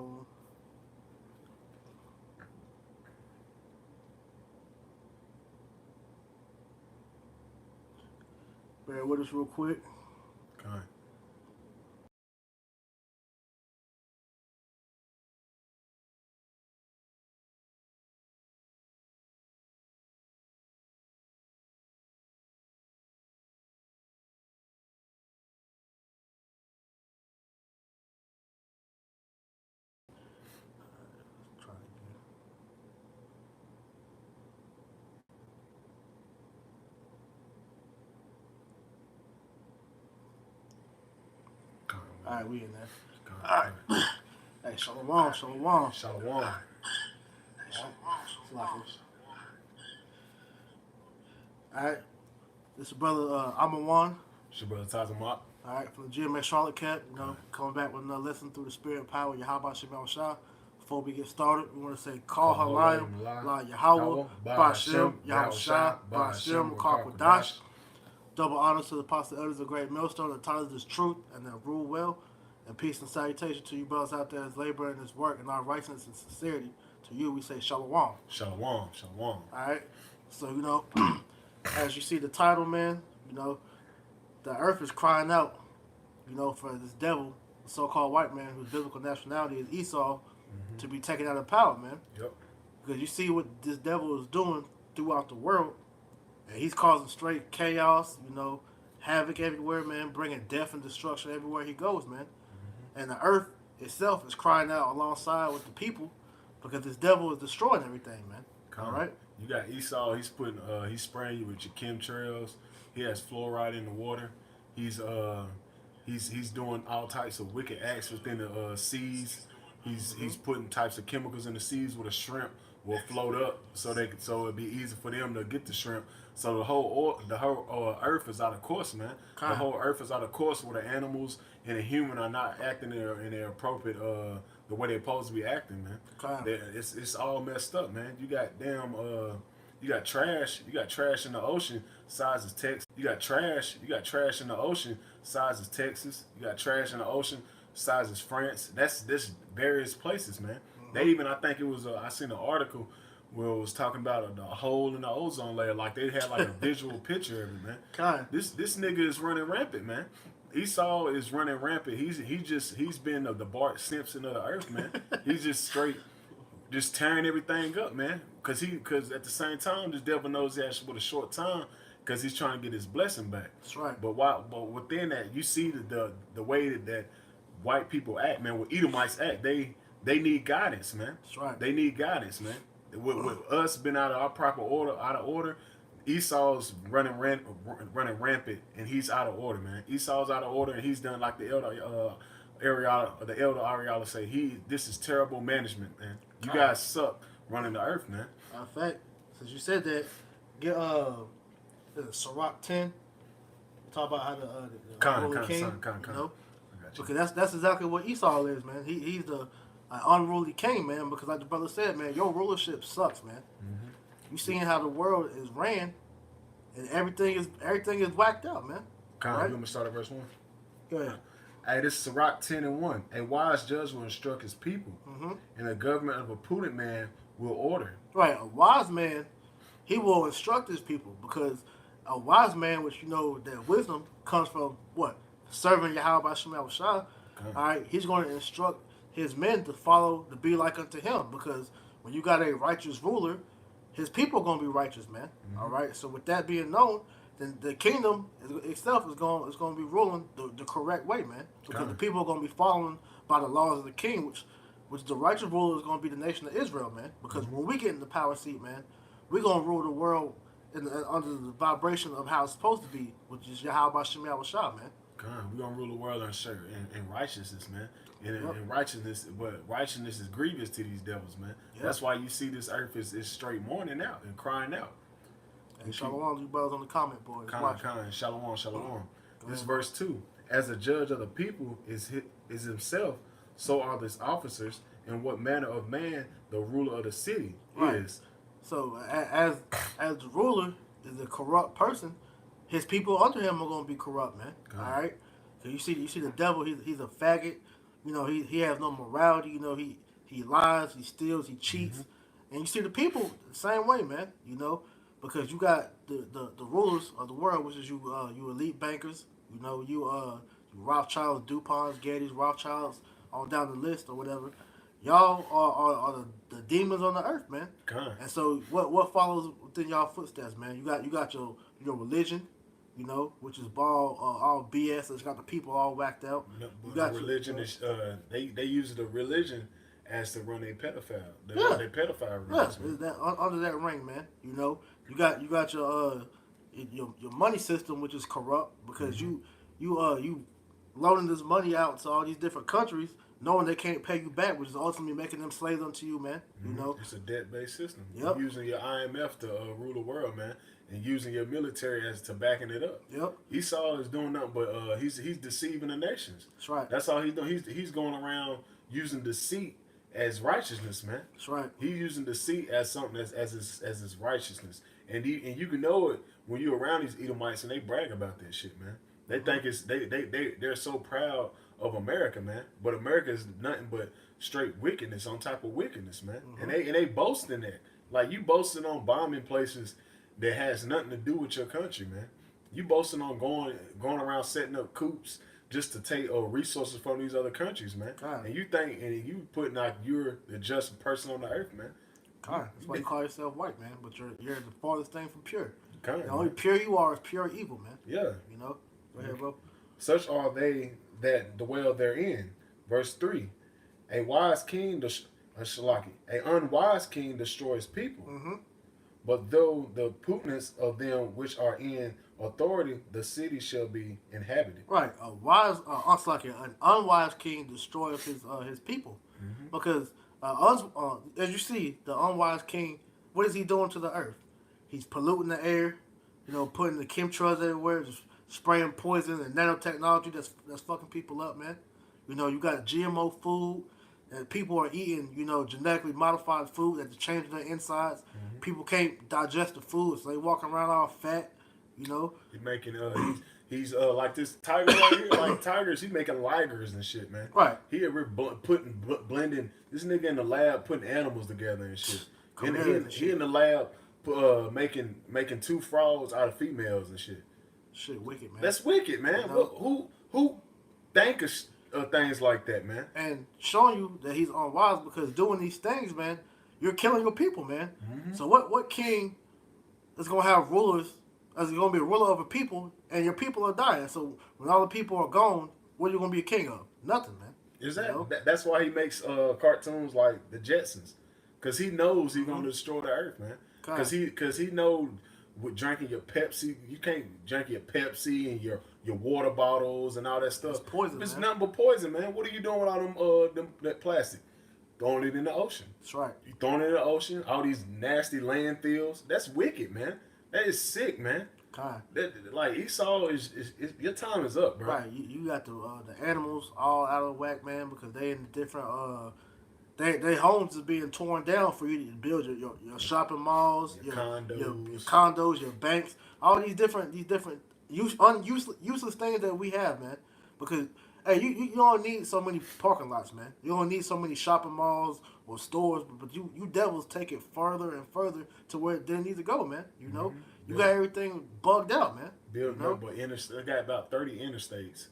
go. Bear with us real quick. Con. Try again. Con. All right, we in there. Con. All Con. right. Hey, shalom, shalom. Shalom. All right. This is brother Amawan. It's your brother Tazamak. All right, from the GMA Charlotte Cat. Con. Coming back with another lesson through the spirit and power of Yahweh Shem Shah. Before we get started, we want to say, Call Halayim, La Yahweh, Bashem, Yahweh Shah, Bashem, Makar Kodash. Double honors to the apostle elders of Great Millstone that taught us this truth and that rule well. And peace and salutation to you brothers out there as labor in this work and our righteousness and sincerity. To you, we say shalom. Shalom. Shalom. All right. So, as you see the title, man, the earth is crying out, for this devil, the so-called white man whose biblical nationality is Esau, to be taken out of power, man. Yep. Because you see what this devil is doing throughout the world, and he's causing straight chaos, havoc everywhere, man, bringing death and destruction everywhere he goes, man. And the earth itself is crying out alongside with the people because this devil is destroying everything, man. All right? You got Esau. He's spraying you with your chemtrails. He has fluoride in the water. He's doing all types of wicked acts within the seas. He's putting types of chemicals in the seas where the shrimp will float up, so it'd be easy for them to get the shrimp. So the whole earth is out of course, man. The whole earth is out of course where the animals and the human are not acting in their appropriate the way they're supposed to be acting, man. It's all messed up, man. You got trash in the ocean size as Texas. You got trash in the ocean size as Texas. You got trash in the ocean size as France. That's various places, man. They even, I think it was I seen an article where it was talking about a hole in the ozone layer, like they had like a visual picture of it, man. This nigga is running rampant, man. Esau is running rampant. He's been the Bart Simpson of the earth, man. He's just straight, just tearing everything up, man. Cause at the same time, this devil knows he has with a short time, cause he's trying to get his blessing back. That's right. But within that, you see the way that white people act, man. With Edomites act, they need guidance, man. That's right. They need guidance, man. With us being out of our proper order, Esau's running rampant, and he's out of order, man. Esau's out of order, and he's done like the elder Ariala say. This is terrible management, man. You guys suck running the earth, man. In fact, since you said that, get Sirach 10. Talk about how the ruling king, because that's exactly what Esau is, man. He's the unruly king, man. Because like the brother said, man, your rulership sucks, man. You seeing how the world is ran, and everything is whacked out, man. You want me to start at verse 1? Go ahead. Hey, this is Sirach 10:1. A wise judge will instruct his people, and the government of a prudent man will order. Right, a wise man, he will instruct his people, because a wise man, which that wisdom comes from what? Serving Yahweh Shem Shah. All right, he's going to instruct his men to follow, to be like unto him, because when you got a righteous ruler, his people are going to be righteous, man. All right, so with that being known, then the kingdom itself is going to be ruling the correct way, man, because the people are going to be following by the laws of the king, which the righteous ruler is going to be the nation of Israel, man. Because when we get in the power seat, man, we're going to rule the world under the vibration of how it's supposed to be, which is Yahweh Shem Shah, man. We're going to rule the world in righteousness, man. And righteousness, but righteousness is grievous to these devils, man. Yep. That's why you see this earth is straight mourning out and crying out. And shalom, you brothers on the comment board. Shalom. This verse 2. As a judge of the people is himself, so are his officers, and what manner of man the ruler of the city is. So as the ruler is a corrupt person, his people under him are going to be corrupt, man. All right. So you see the devil. He's a faggot. You know, he has no morality. You know, he lies, he steals, he cheats, and you see the people the same way, man. You know, because you got the rulers of the world, which is you elite bankers. You know, you Rothschilds, DuPonts, Gettys, Rothschilds, on down the list or whatever. Y'all are the demons on the earth, man. Kind. And so what follows within y'all footsteps, man? You got your religion, you know, which is all BS. It's got the people all whacked out. No, You but got religion is they use the religion as to run a pedophile. They Yeah. run their pedophile yeah, rings, man. is that under that ring, man? You know, you got your money system, which is corrupt because you loaning this money out to all these different countries, knowing they can't pay you back, which is ultimately making them slaves unto you, man. You know, It's a debt-based system. Yep. You're using your IMF to rule the world, man, and using your military as to backing it up. yep, Esau is doing nothing but he's deceiving the nations. that's right, That's all he's doing. He's going around using deceit as righteousness, man. that's right. He's using deceit as something as his righteousness, and you can know it when you're around these Edomites and they brag about that shit, man. They think it's they're so proud of America, man. But America is nothing but straight wickedness on top of wickedness, man. And they boast in that. Like you boasting on bombing places that has nothing to do with your country, man. You boasting on going around setting up coups just to take resources from these other countries, man. God. And you think and you putting out you're the just person on the earth, man. God, that's why you call yourself white, man. But you're the farthest thing from pure. Kind, The only man. pure you are is pure evil, man. Yeah. You know. Go ahead, bro. Such are they that dwell therein. Verse 3. A wise king, a unwise king destroys people. Mm-hmm. But though the puteness of them which are in authority, the city shall be inhabited. Right, an unwise king destroys his people, because as you see, the unwise king, what is he doing to the earth? He's polluting the air, you know, putting the chemtrails everywhere, just spraying poison and nanotechnology that's fucking people up, man. You know, you got GMO food, and people are eating, you know, genetically modified food that's changing their insides. People can't digest the food, so they walking around all fat, you know. He's making he's like this tiger right here, like tigers. He's making ligers and shit, man. Right. He ever blending this nigga in the lab putting animals together and shit. He in the lab making two frogs out of females and shit. Shit, wicked, man. That's wicked, man. You know? Who think of things like that, man? And showing you that he's unwise because doing these things, man, you're killing your people, man. So what king is gonna have rulers? Is gonna be a ruler over people, and your people are dying. So when all the people are gone, what are you gonna be a king of? Nothing, man. Is You know? that's why he makes cartoons like the Jetsons, because he knows he's gonna destroy the earth, man. Because he knows with drinking your Pepsi, you can't drink your Pepsi and your water bottles and all that stuff. It's poison, It's man. nothing but poison, man. What are you doing with all that plastic? Throwing it in the ocean. That's right. You throwing it in the ocean. All these nasty landfills. That's wicked, man. That is sick, man. Kind. Like Esau is your time is up, bro. Right. You got the animals all out of whack, man, because they in different they homes is being torn down for you to build your shopping malls, Your condos. your condos, your banks, all these different useless things that we have, man. Because hey, you don't need so many parking lots, man. You don't need so many shopping malls or stores, but you devils take it further and further to where it didn't need to go, man. You know, you got everything bugged out, man. Building You know? up, but they got about 30 interstates.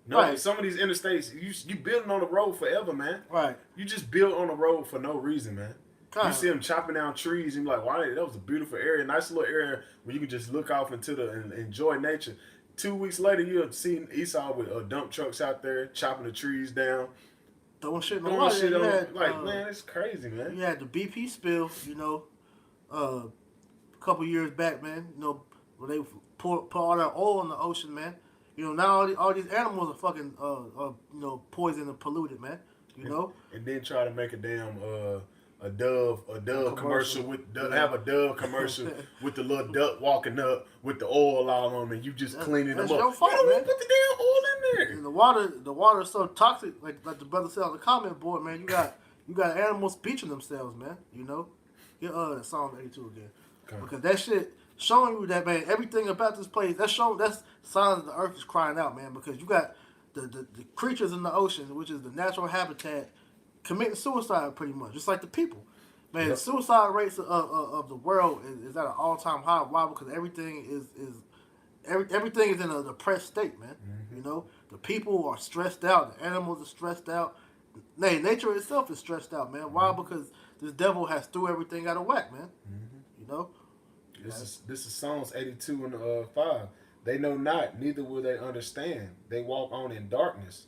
No, Right. some of these interstates, you building on the road forever, man. Right. You just build on the road for no reason, man. Kinda. You see them chopping down trees, and you're like, wow, that was a beautiful area, nice little area where you can just look off into and enjoy nature. 2 weeks later, you'll see Esau with dump trucks out there chopping the trees down, Throwing shit in the throwing water. shit You on. had, Man, it's crazy, man. you had the BP spill, you know, a couple years back, man. You know, where they put all that oil in the ocean, man. You know, now all these animals are fucking, you know, poisoned and polluted, man. You know, And then try to make a damn a Dove commercial with have a Dove commercial with the little duck walking up with the oil all on, and you just cleaning them that's up. your fault, You don't man. want to put the damn oil in there. and the water is so toxic, like the brother said on the comment board, man. You got animals beaching themselves, man. You know, get Psalm 82 again, Okay. because that shit showing you that, man, everything about this place that's signs that the earth is crying out, man. Because you got the creatures in the ocean, which is the natural habitat, committing suicide pretty much, just like the people. Man, Yep. suicide rates of the world is at an all time high. Why? Because everything is in a depressed state, man. Mm-hmm. You know, the people are stressed out. The animals are stressed out. Nature itself is stressed out, man. Why? Because this devil has threw everything out of whack, man. Mm-hmm. You know. This is Psalms 82 and 5. They know not, neither will they understand. They walk on in darkness.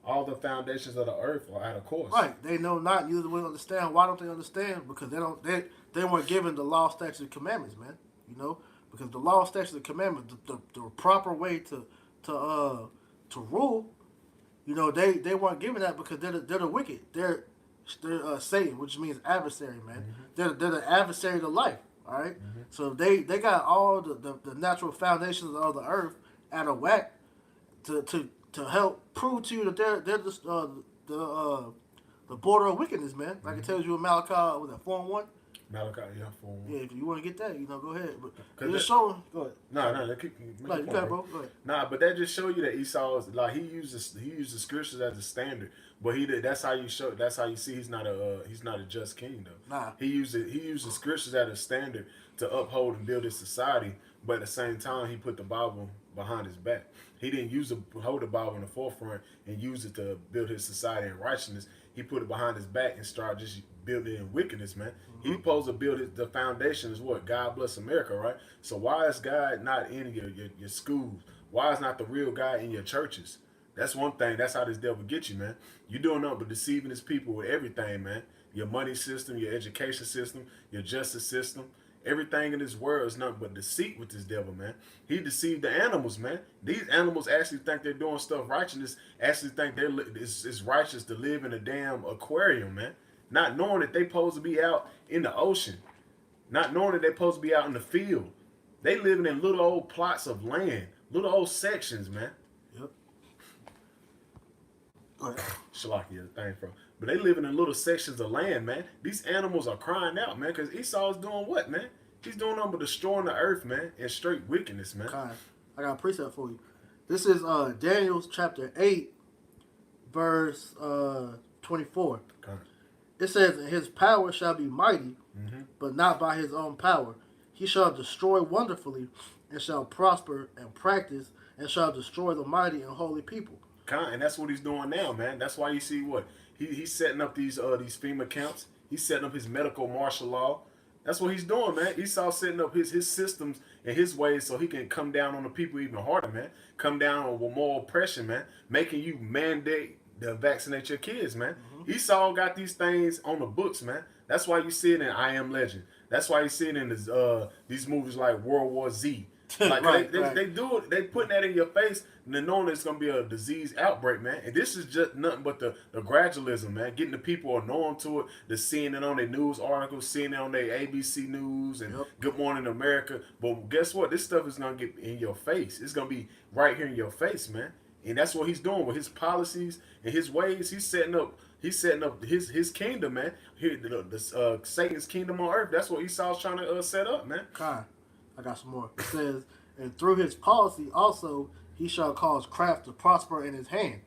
All the foundations of the earth are out of course. Right. They know not, neither will understand. Why don't they understand? Because they weren't given the law, statutes, and commandments, man. You know? Because the law, statutes, and commandments, the proper way to rule, you know, they weren't given that because they're the wicked. They're Satan, which means adversary, man. Mm-hmm. They're the adversary to life. All right? Mm-hmm. So they got all the natural foundations of the earth out of whack to help prove to you that they're the border of wickedness, man. Like it tells you in Malachi, was that 4:1? Malachi, yeah, 4. Yeah, if you want to get that, you know, go ahead. But 'Cause just showing. Go ahead. No, that keep, make No, your you point, got it, bro. Go ahead. Nah, but that just show you that Esau is like he uses scriptures as a standard, but that's how you see he's not a just king though. Nah. He uses scriptures as a standard to uphold and build his society, but at the same time he put the Bible behind his back. He didn't hold the Bible in the forefront and use it to build his society in righteousness. He put it behind his back and started just building it in wickedness, man. He's supposed to build the foundation is what? God bless America, right? So why is God not in your schools? Why is not the real God in your churches? That's one thing. That's how this devil gets you, man. You're doing nothing but deceiving his people with everything, man. Your money system, your education system, your justice system. Everything in this world is nothing but deceit with this devil, man. He deceived the animals, man. These animals actually think they're doing stuff righteous, actually think it's righteous to live in a damn aquarium, man. Not knowing that they supposed to be out in the ocean. Not knowing that they're supposed to be out in the field. They living in little old plots of land, little old sections, man. Yep. Go ahead. Shalakia, the thing from. But they living in little sections of land, man. These animals are crying out, man, because Esau's doing what, man? He's doing nothing but destroying the earth, man, and straight wickedness, man. Okay. I got a precept for you. This is Daniel chapter 8, verse 24. Okay. It says, "And his power shall be mighty, but not by his own power. He shall destroy wonderfully, and shall prosper and practice, and shall destroy the mighty and holy people." And that's what he's doing now, man. That's why you see what he's setting up these FEMA camps. He's setting up his medical martial law. That's what he's doing, man. Esau setting up his systems and his ways so he can come down on the people even harder, man. Come down with more oppression, man. Making you mandate to vaccinate your kids, man. Esau got these things on the books, man. That's why you see it in I Am Legend. That's why you see it in these movies like World War Z. Like Right, they do it. They putting that in your face, and they knowing it's gonna be a disease outbreak, man. And this is just nothing but the gradualism, man. Getting the people annoyed to it, the seeing it on their news articles, seeing it on their ABC News and Good Morning America. But guess what? This stuff is gonna get in your face. It's gonna be right here in your face, man. And that's what he's doing with his policies and his ways. He's setting up his kingdom, man. Here, Satan's kingdom on earth. That's what Esau's trying to set up, man. Okay. I got some more. It says, "And through his policy also he shall cause craft to prosper in his hand."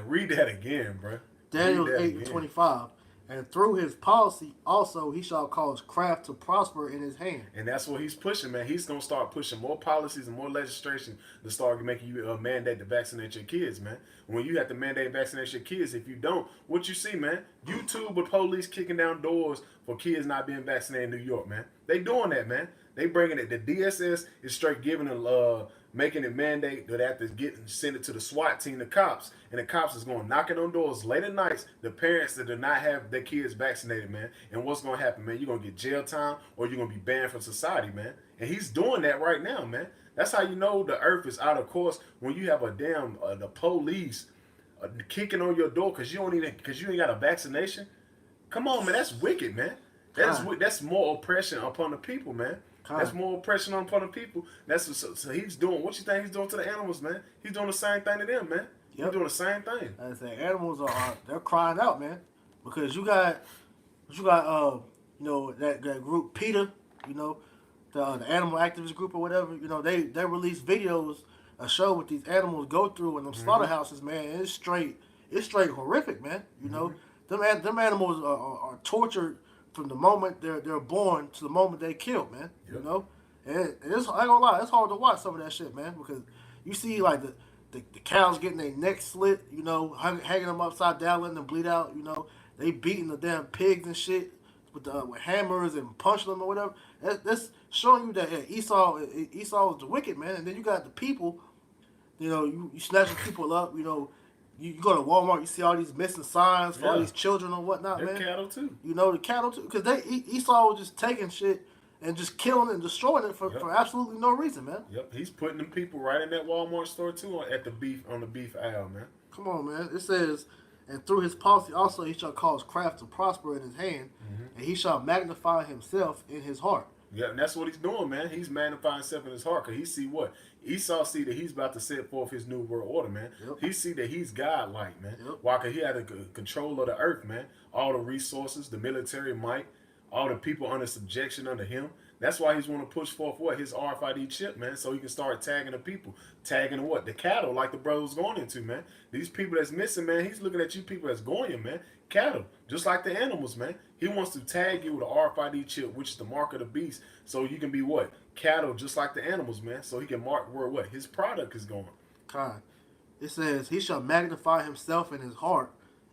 Read that again, bro. Daniel 8:25. "And through his policy also he shall cause craft to prosper in his hand." And that's what he's pushing, man. He's gonna start pushing more policies and more legislation to start making you mandate to vaccinate your kids, man. When you have to mandate vaccinate your kids, if you don't, what you see, man? YouTube with police kicking down doors for kids not being vaccinated in New York, man. They doing that, man. They bringing it. The DSS is straight giving them, making it mandate that they have to send it to the SWAT team, the cops, and the cops is going knocking on doors late at nights. The parents that do not have their kids vaccinated, man. And what's going to happen, man? You're going to get jail time, or you're going to be banned from society, man. And he's doing that right now, man. That's how you know the earth is out of course when you have a damn the police kicking on your door because you ain't got a vaccination. Come on, man. That's wicked, man. That's more oppression upon the people, man. That's more oppression upon the people. So he's doing what you think he's doing to the animals, man. He's doing the same thing to them, man. He's doing the same thing. I say animals they're crying out, man, because you got that group PETA, the animal activist group or whatever. They release videos a show what these animals go through in them slaughterhouses, man. It's straight horrific, man. You know, them animals are tortured from the moment they're born to the moment they kill, man. Yep. You know, and it's, I ain't gonna lie, it's hard to watch some of that shit, man, because you see like the cows getting their necks slit, you know, hanging them upside down, letting them bleed out, you know, they beating the damn pigs and shit with hammers and punching them or whatever. That's showing you that Esau is the wicked, man. And then you got the people, you know, you snatching people up, you know. You go to Walmart, you see all these missing signs for all these children and whatnot, They're man. cattle too. You know, the cattle too, because Esau was just taking shit and just killing and destroying it for absolutely no reason, man. Yep, he's putting them people right in that Walmart store too on the beef aisle, man. Come on, man. It says, and through his policy also he shall cause craft to prosper in his hand, and he shall magnify himself in his heart. Yeah, and that's what he's doing, man. He's magnifying himself in his heart because he see what? Esau see that he's about to set forth his new world order, man. Yep. He see that he's God-like, man. Yep. Why? Because he had the control of the earth, man. All the resources, the military might, all the people under subjection under him. That's why he's want to push forth what? His RFID chip, man, so he can start tagging the people. Tagging the what? The cattle, like the brother was going into, man. These people that's missing, man, he's looking at you people that's going, man. Cattle, just like the animals, man. He wants to tag you with an RFID chip, which is the mark of the beast, so you can be what? Cattle, just like the animals, man. So he can mark where what? His product is going. God. It says, he shall magnify himself in his heart,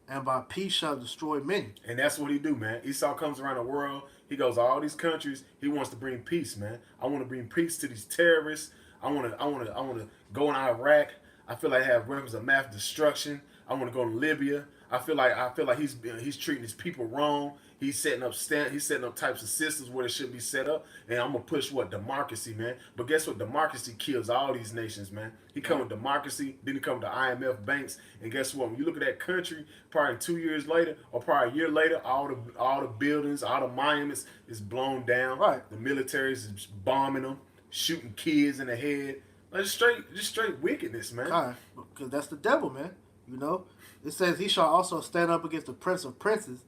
and by peace shall destroy many. And that's what he do, man. Esau comes around the world. He goes to all these countries. He wants to bring peace, man. I want to bring peace to these terrorists. I want to go in Iraq. I feel like I have weapons of mass destruction. I want to go to Libya. I feel like he's treating his people wrong. He's setting up types of systems where it should be set up. And I'm gonna push what? Democracy, man. But guess what? Democracy kills all these nations, man. He come with democracy, then he come with the IMF banks, and guess what? When you look at that country, probably 2 years later or probably a year later, all the buildings, all the monuments is blown down. Right. The military is bombing them, shooting kids in the head. Like just straight wickedness, man. God, because that's the devil, man. You know, it says he shall also stand up against the prince of princes,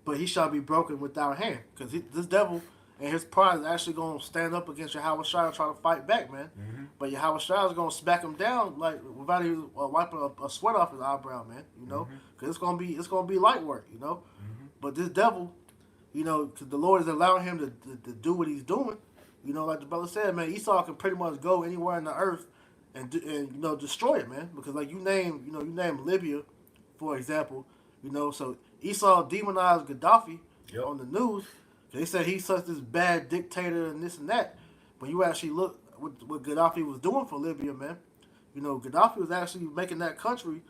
but he shall be broken without hand. Because this devil and his pride is actually going to stand up against Yahweh Shai and try to fight back, man. But Yahweh Shai is going to smack him down like without even wiping a sweat off his eyebrow, man. You know, because it's gonna be light work, you know. But this devil, you know, because the Lord is allowing him to do what he's doing. You know, like the brother said, man, Esau can pretty much go anywhere in the earth and you know, destroy it, man. Because like you name Libya, for example, you know, so Esau demonized Gaddafi on the news. They said he's such this bad dictator and this and that. When you actually look what Gaddafi was doing for Libya, man, you know, Gaddafi was actually making that country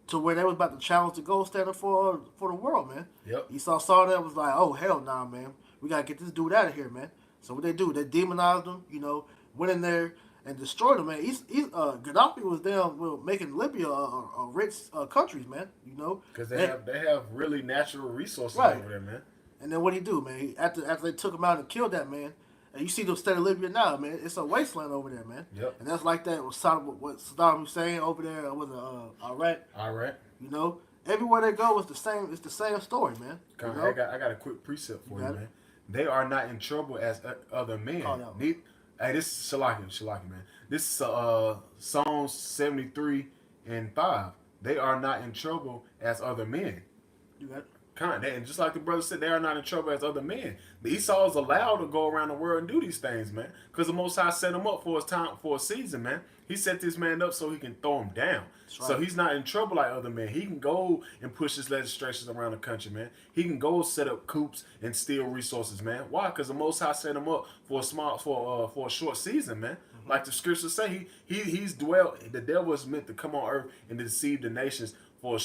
to where they was about to challenge the gold standard for the world, man. Yep. Esau saw that and was like, oh, hell nah, man. We got to get this dude out of here, man. So what they do, they demonized him, you know, went in there and destroyed him, man. Gaddafi was down making Libya a rich country, man, you know. Because they have really natural resources Right. over there, man. And then what he do, man? After they took him out and killed that man, and you see the state of Libya now, man. It's a wasteland over there, man. Yep. And that's like that with Saddam Hussein over there with Iraq. Iraq. You know, everywhere they go, it's the same. It's the same story, man. You know? I got a quick precept for you, man. They are not in trouble as other men. Hey, this is Shalaki, man. This is Psalms 73 and 5. They are not in trouble as other men. You got it? And just like the brother said, they are not in trouble as other men. The Esau is allowed to go around the world and do these things, man. Because the Most High set him up for a season, man. He set this man up so he can throw him down. Right. So he's not in trouble like other men. He can go and push his legislations around the country, man. He can go set up coups and steal resources, man. Why? Because the Most High set him up for a short season, man. Like the scriptures say, the devil is meant to come on earth and deceive the nations for a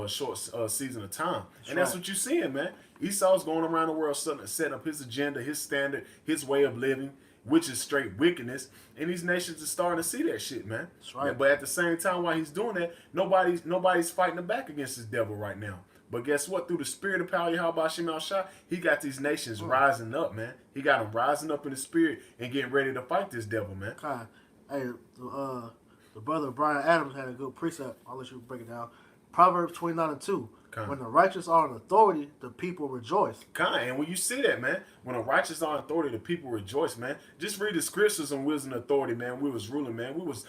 short season of time. And that's what you're seeing, man. Esau's going around the world setting up his agenda, his standard, his way of living, which is straight wickedness. And these nations are starting to see that shit, man. That's right. But at the same time, while he's doing that, nobody's fighting back against this devil right now. But guess what? Through the spirit of power, Yahweh Shem Al Shah, he got these nations rising up, man. He got them rising up in the spirit and getting ready to fight this devil, man. God. Hey, the brother Brian Adams had a good precept. I'll let you break it down. Proverbs 29:2. When the righteous are in authority, the people rejoice. And when you see that, man, when the righteous are in authority, the people rejoice, man. Just read the scriptures on wisdom and authority, man. We was ruling, man. We was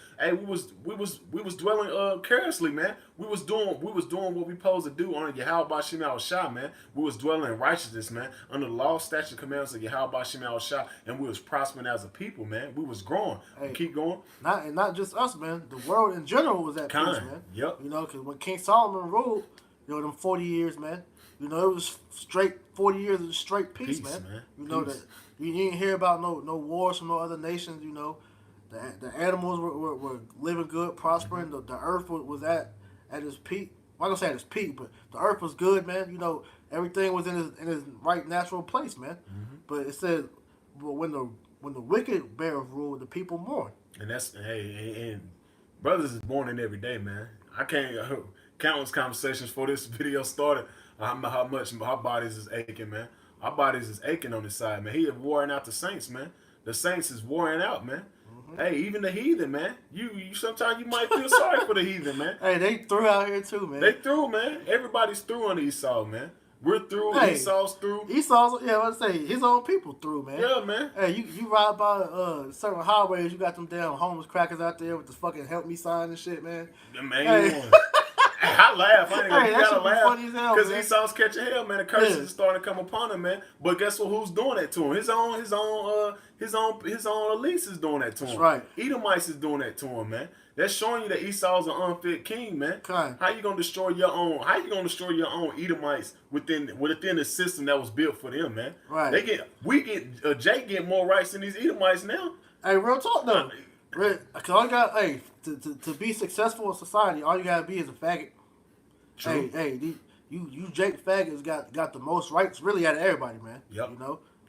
dwelling carelessly, man. We was doing what we supposed to do under Yahweh Shem Al Shah, man. We was dwelling in righteousness, man, under the law, statute, commandments of Yahweh Shem Al Shah, and we was prospering as a people, man. We was growing. Keep going. Not just us, man. The world in general was at peace, man. Yep. You know, because when King Solomon ruled, them 40 years, man. It was straight 40 years of straight peace, man. You know that you didn't hear about no wars from no other nations. The animals were living good, prospering. The earth was at its peak. I'm not gonna say at its peak, but the earth was good, man. Everything was in his right natural place, man. But it says, but when the wicked bear rule, the people mourn. And that's and brothers is mourning every day, man. I can't. Countless conversations before this video started. How much our bodies is aching, man. Our bodies is aching on this side, man. He is warring out the saints, man. The saints is warring out, man. Hey, even the heathen, man. You sometimes you might feel sorry for the heathen, man. Hey, they through out here too, man. They through, man. Everybody's through on Esau, man. We're through. Hey, Esau's through. Let's say his own people through, man. Yeah, man. Hey, you ride by certain highways, you got them damn homeless crackers out there with the fucking help me sign and shit, man. The main one. I laugh. I ain't gonna gotta laugh because Esau's catching hell, man. The curses is starting to come upon him, man. But guess what? Who's doing that to him? His own Elise is doing that to him. That's right. Edomites is doing that to him, man. That's showing you that Esau's an unfit king, man. How you gonna destroy your own? How you gonna destroy your own Edomites within the system that was built for them, man? Right. Jake get more rights than these Edomites now. Hey, real talk though. Cause all you got, to be successful in society, all you gotta be is a faggot. True. You Jake faggots got the most rights really out of everybody, man. Yep.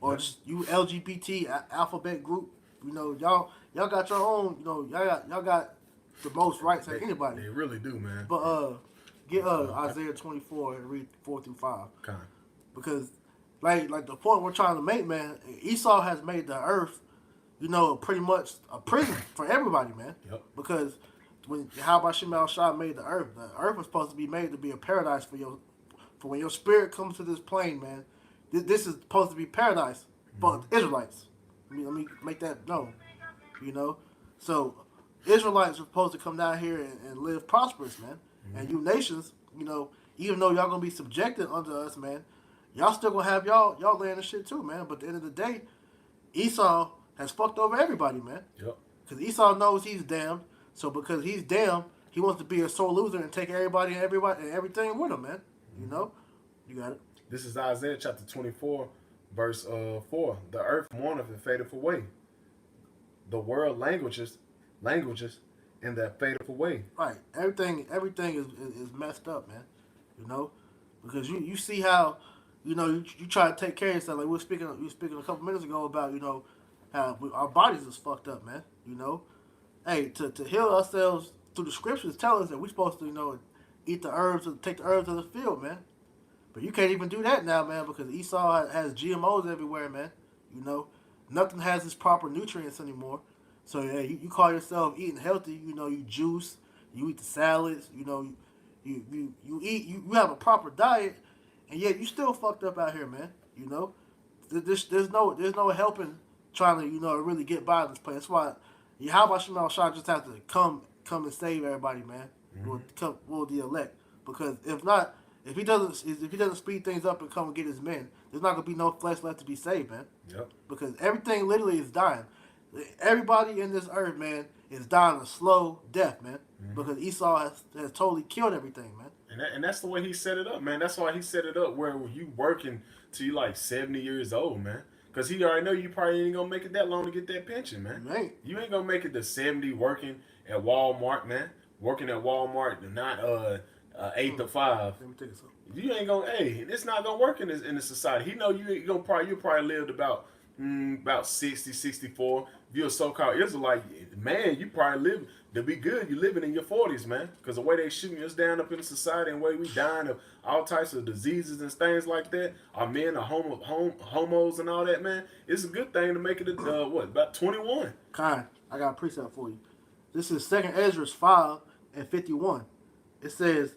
Or just you LGBT alphabet group, y'all got your own, y'all got the most rights out of anybody. They really do, man. But get Isaiah 24 and read 4 through 5. Okay. Because like the point we're trying to make, man, Esau has made the earth, pretty much a prison for everybody, man. Yep. Because when Yahweh Shem Al Shah made the earth was supposed to be made to be a paradise for when your spirit comes to this plane, man. This is supposed to be paradise for Israelites. Let me make that known. So Israelites are supposed to come down here and live prosperous, man. And you nations, even though y'all gonna be subjected unto us, man, y'all still gonna have y'all land and shit too, man. But at the end of the day, Esau has fucked over everybody, man. Yep. Because Esau knows he's damned. So because he's damned, he wants to be a sole loser and take everybody and everything with him, man. You got it. This is Isaiah chapter 24, verse 4. The earth mourneth and fadeth away. The world languages in that fadeth away. Right. Everything is messed up, man. Because you see how, you try to take care of yourself. Like we were speaking a couple minutes ago about, how our bodies is fucked up, man. Hey, to heal ourselves through the scriptures tell us that we're supposed to, eat the herbs and take the herbs of the field, man. But you can't even do that now, man, because Esau has GMOs everywhere, man. Nothing has its proper nutrients anymore. So yeah, you call yourself eating healthy, you juice, you eat the salads, you have a proper diet, and yet you still fucked up out here, man. There's no helping trying to really get by this place. That's why Yahweh Shem Al Shah just have to come and save everybody, man. Will the elect, because if he doesn't speed things up and come and get his men, there's not gonna be no flesh left to be saved, man. Yep. Because everything literally is dying. Everybody in this earth, man, is dying a slow death, man. Because Esau has totally killed everything, man. And that's the way he set it up, man. That's why he set it up where you working till you like 70 years old, man. Because he already know you probably ain't going to make it that long to get that pension, man. You ain't going to make it to 70 working at Walmart, man. Working at Walmart, not 8 to 5. Let me take something. You ain't going to, it's not going to work in this society. He know you probably lived about 60, 64. If you're a so-called Israelite, man, you probably live to be good. You living in your 40s, man. Because the way they shooting us down up in the society and the way we dying of all types of diseases and things like that. Our men are homos and all that, man. It's a good thing to make it about 21. Kind. I got a precept for you. This is 2 Ezra 5 and 51. It says,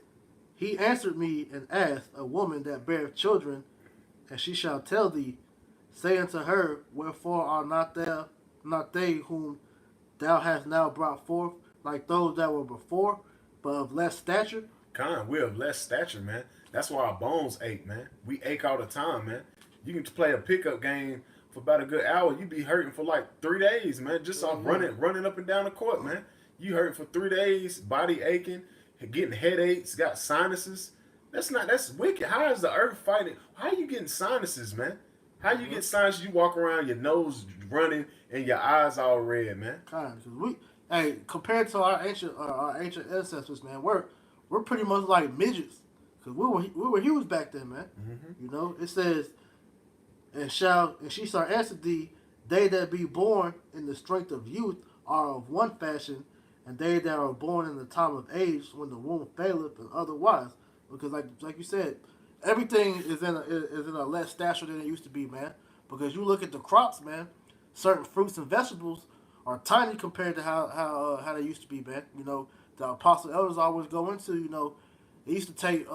He answered me and asked, a woman that beareth children, and she shall tell thee, say unto her, wherefore are not they whom thou hast now brought forth like those that were before, but of less stature? We're of less stature, man. That's why our bones ache, man. We ache all the time, man. You can play a pickup game for about a good hour. You be hurting for like 3 days, man. Just off running up and down the court, man. You hurting for 3 days, body aching, getting headaches, got sinuses. That's wicked. How is the earth fighting? How you getting sinuses, man? How you get sinuses? You walk around, your nose running and your eyes all red, man. Because compared to our ancient ancestors, man, we're pretty much like midgets. Because we were huge back then, man. Mm-hmm. You know, it says, and she shall answer thee, they that be born in the strength of youth are of one fashion, and they that are born in the time of age when the womb faileth and otherwise. Because like you said, everything is in a less stature than it used to be, man. Because you look at the crops, man, certain fruits and vegetables are tiny compared to how they used to be, man. You know, the apostle elders always go into, you know, it used to take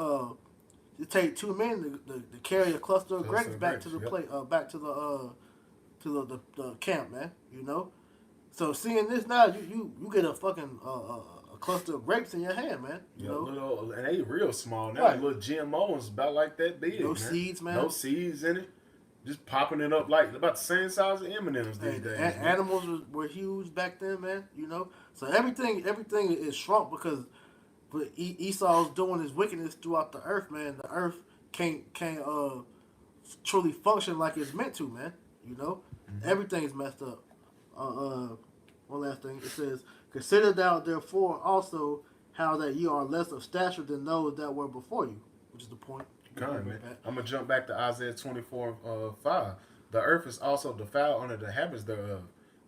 2 men to carry a cluster of grapes back to the plate, back to the camp, man. You know, so seeing this now, you get a fucking a cluster of grapes in your hand, man. You know, little, and they real small now. Right. Little GMO ones about like that big. No man. seeds, man. No seeds in it. Just popping it up like about the same size of M&Ms these days. Animals were huge back then, man. You know, so everything is shrunk because Esau's doing his wickedness throughout the earth, man. The earth can't truly function like it's meant to, man. You know, everything's messed up. One last thing, it says, consider thou therefore also how that ye are less of stature than those that were before you, which is the point. Man. I'm gonna jump back to Isaiah 24:5. The earth is also defiled under the habits thereof,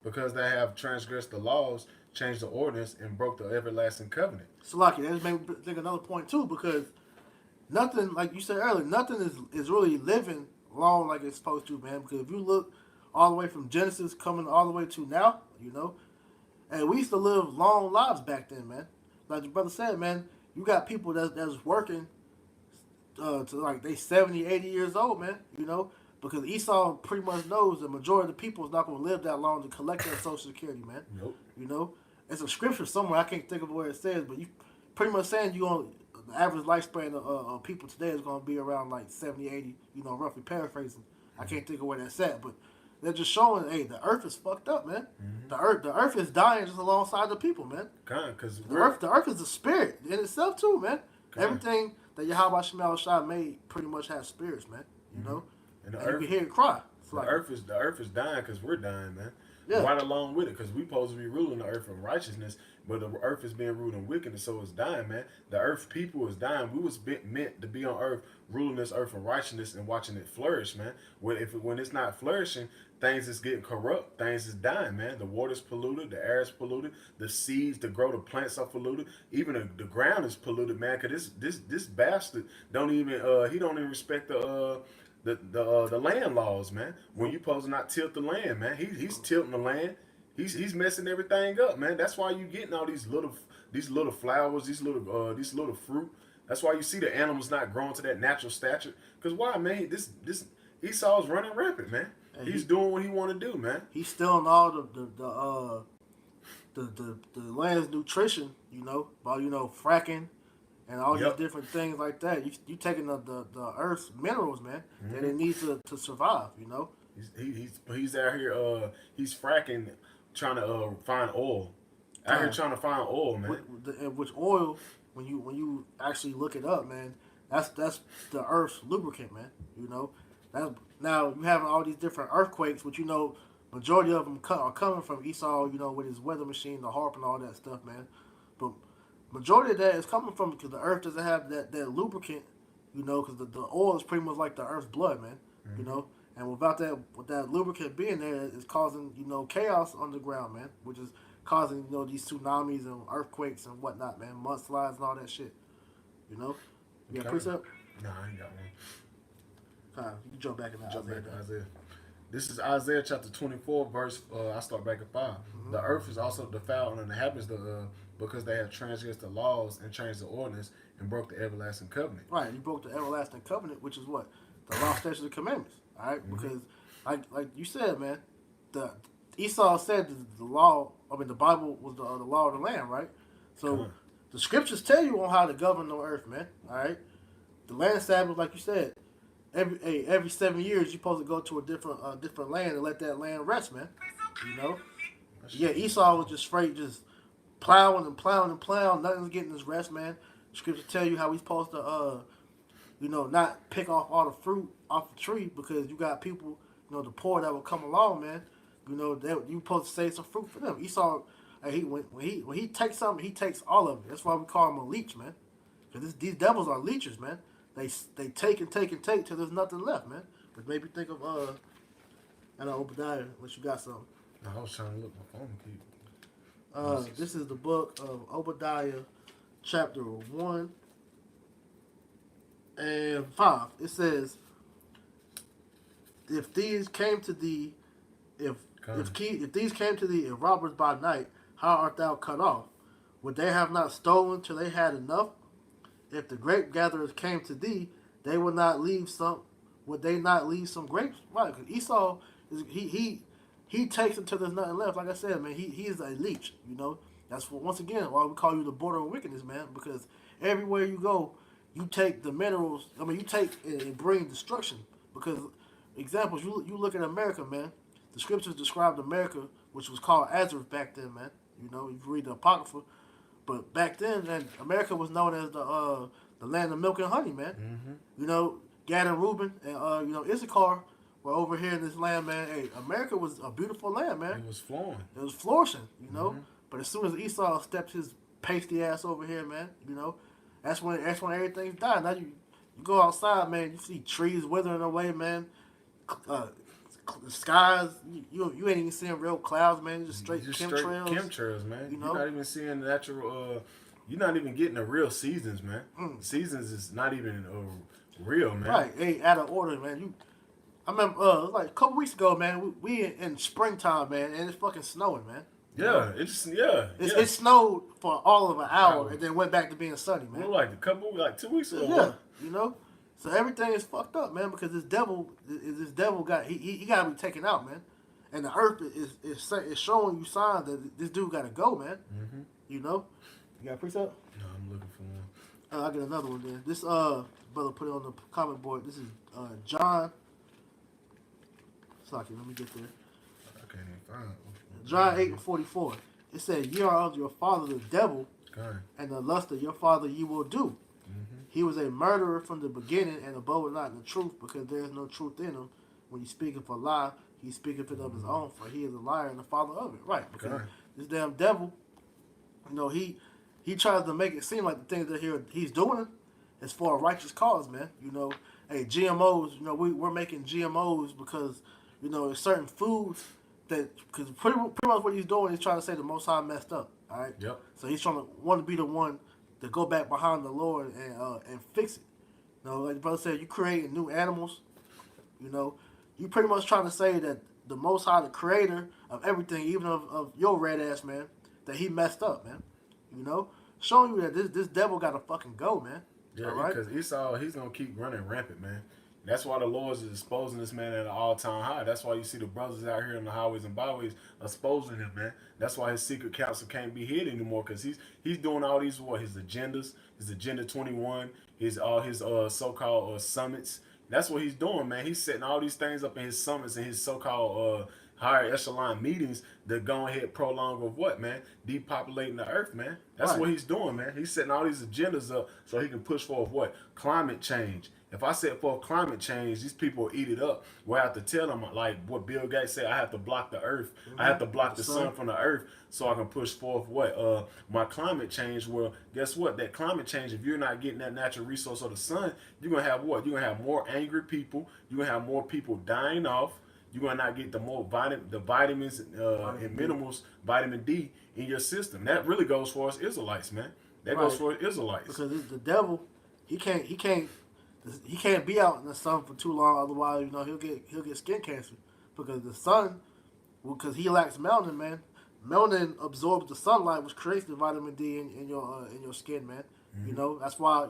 because they have transgressed the laws, changed the ordinance, and broke the everlasting covenant. So, Lucky, that just made me think another point too, because nothing, like you said earlier, nothing is really living long like it's supposed to, man. Because if you look all the way from Genesis coming all the way to now, you know, and we used to live long lives back then, man. Like your brother said, man, you got people that's working to like they 70, 80 years old, man, you know, because Esau pretty much knows the majority of the people is not going to live that long to collect their Social Security, man. Nope. You know, it's a scripture somewhere, I can't think of where it says, but you pretty much saying the average lifespan of people today is going to be around like 70, 80, you know, roughly paraphrasing. I can't think of where that's at, but they're just showing, hey, the earth is fucked up, man. The earth is dying just alongside the people, man. Because the earth is a spirit in itself too, man. Everything that Yahweh Shemel Shai made pretty much has spirits, man. You know, and the earth, you can hear it cry. The earth is dying because we're dying, man. Yeah. Right along with it, because we supposed to be ruling the earth in righteousness, but the earth is being ruled in wickedness, so it's dying, man. The earth people is dying. We was meant to be on earth, ruling this earth in righteousness and watching it flourish, man. When it's not flourishing, things is getting corrupt. Things is dying, man. The water's polluted, the air is polluted, the seeds to grow the plants are polluted. Even the ground is polluted, man. Cause this bastard don't even respect the land laws, man. When you supposed to not tilt the land, man, he's tilting the land. He's messing everything up, man. That's why you getting all these little flowers, these little fruit. That's why you see the animals not growing to that natural stature. Cause why, man? This Esau's running rampant, man. And he's doing what he want to do, man. He's stealing all the land's nutrition, you know, by fracking and all these different things like that. You taking the earth's minerals, man, that it needs to survive, you know. He's out here he's fracking, trying to find oil. Out here trying to find oil, man. Which oil, when you actually look it up, man, that's the earth's lubricant, man. You know, now you having all these different earthquakes, which you know, majority of them are coming from Esau, you know, with his weather machine, the harp, and all that stuff, man. But majority of that is coming from because the earth doesn't have that lubricant, you know, because the oil is pretty much like the earth's blood, man. You know, and with that lubricant being there, it's causing, you know, chaos underground, man, which is causing, you know, these tsunamis and earthquakes and whatnot, man, mudslides and all that shit. You know, you got a precept? No, I ain't got one. You can jump back in Isaiah. This is Isaiah chapter 24, verse. I start back at 5. The earth is also defiled and the habits thereof, because they have transgressed the laws and changed the ordinance and broke the everlasting covenant. Right, you broke the everlasting covenant, which is what? The law, statutes, and commandments. All right? Because, like you said, man, the Esau said the law, the Bible was the law of the land, right? So the scriptures tell you on how to govern the earth, man. All right? The land Sabbath, like you said, every 7 years you're supposed to go to a different land and let that land rest, man. You know? Yeah, Esau was just straight, just plowing and plowing and plowing. Nothing's getting his rest, man. Scripture tell you how he's supposed to, not pick off all the fruit off the tree because you got people, the poor that will come along, man. You supposed to save some fruit for them. Esau, when he takes something, he takes all of it. That's why we call him a leech, man. Because these devils are leeches, man. They take and take and take till there's nothing left, man. Which made me think of Obadiah, unless you got something. I was trying to look my phone. This is the book of Obadiah, chapter 1 and 5. It says, if these came to thee, if these came to thee, if robbers by night, how art thou cut off? Would they have not stolen till they had enough? If the grape gatherers came to thee, they would not leave some. Would they not leave some grapes? Right, because Esau he takes until there's nothing left. Like I said, man, he is a leech. That's once again why we call you the border of wickedness, man. Because everywhere you go, you take the minerals. You take and bring destruction. Because examples, you look at America, man. The scriptures described America, which was called Azareth back then, man. You read the Apocrypha. But back then, man, America was known as the land of milk and honey, man. Gad and Reuben and Issachar were over here in this land, man. Hey, America was a beautiful land, man. It was flowing. It was flourishing, But as soon as Esau stepped his pasty ass over here, man, that's when everything's died. Now you go outside, man, you see trees withering away, man. The skies, you ain't even seeing real clouds, man. Just straight chemtrails. Chemtrails, man. You're not even seeing natural. You're not even getting the real seasons, man. Seasons is not even real, man. Right, ain't out of order, man. I remember it was like a couple weeks ago, man. We in springtime, man, and it's fucking snowing, man. Yeah, it snowed for all of an hour and then went back to being sunny, man. Like 2 weeks ago. Yeah, So everything is fucked up, man, because this devil got he got to be taken out, man, and the earth is showing you signs that this dude got to go, man. You got a precept? No, I'm looking for one. I get another one then. This brother put it on the comment board. This is John. Sorry, let me get there. I can't even find it. John 8:44. It says, "Ye are of your father the devil, and the lust of your father ye will do. He was a murderer from the beginning and abode not in the truth, because there is no truth in him. When he speaketh a lie, he speaketh it of his own, for he is a liar and the father of it." Right, because this damn devil, he tries to make it seem like the things that he's doing is for a righteous cause, man. Hey, GMOs, we're making GMOs because, there's certain foods because pretty much what he's doing is trying to say the Most High messed up, all right? Yep. So he's trying to want to be the one to go back behind the Lord and fix it. Like the brother said, you creating new animals. You pretty much trying to say that the Most High, the creator of everything, even of your red ass, man, that he messed up, man. Showing you that this devil got to fucking go, man. Yeah, because Esau, he's going to keep running rampant, man. That's why the Lord is exposing this man at an all-time high. That's why you see the brothers out here on the highways and byways exposing him, man. That's why his secret counsel can't be hid anymore, because he's doing all these his agendas, his Agenda 21, all his so-called summits. That's what he's doing, man. He's setting all these things up in his summits and his so-called higher echelon meetings that go ahead prolong of what, man? Depopulating the earth, man. That's what he's doing, man. He's setting all these agendas up so he can push forth what? Climate change. If I set forth climate change, these people will eat it up. We'll have to tell them, like what Bill Gates said, I have to block the earth. I have to block the sun from the earth so I can push forth what? My climate change. Well, guess what? That climate change, if you're not getting that natural resource of the sun, you're going to have what? You're going to have more angry people. You're going to have more people dying off. You're going to not get the vitamins and minerals, vitamin D in your system. That really goes for us Israelites, man. That goes for us Israelites. Because the devil, he can't be out in the sun for too long, otherwise, he'll get skin cancer. Because the sun, because he lacks melanin, man. melanin absorbs the sunlight, which creates the vitamin D in your skin, man. You know, that's why,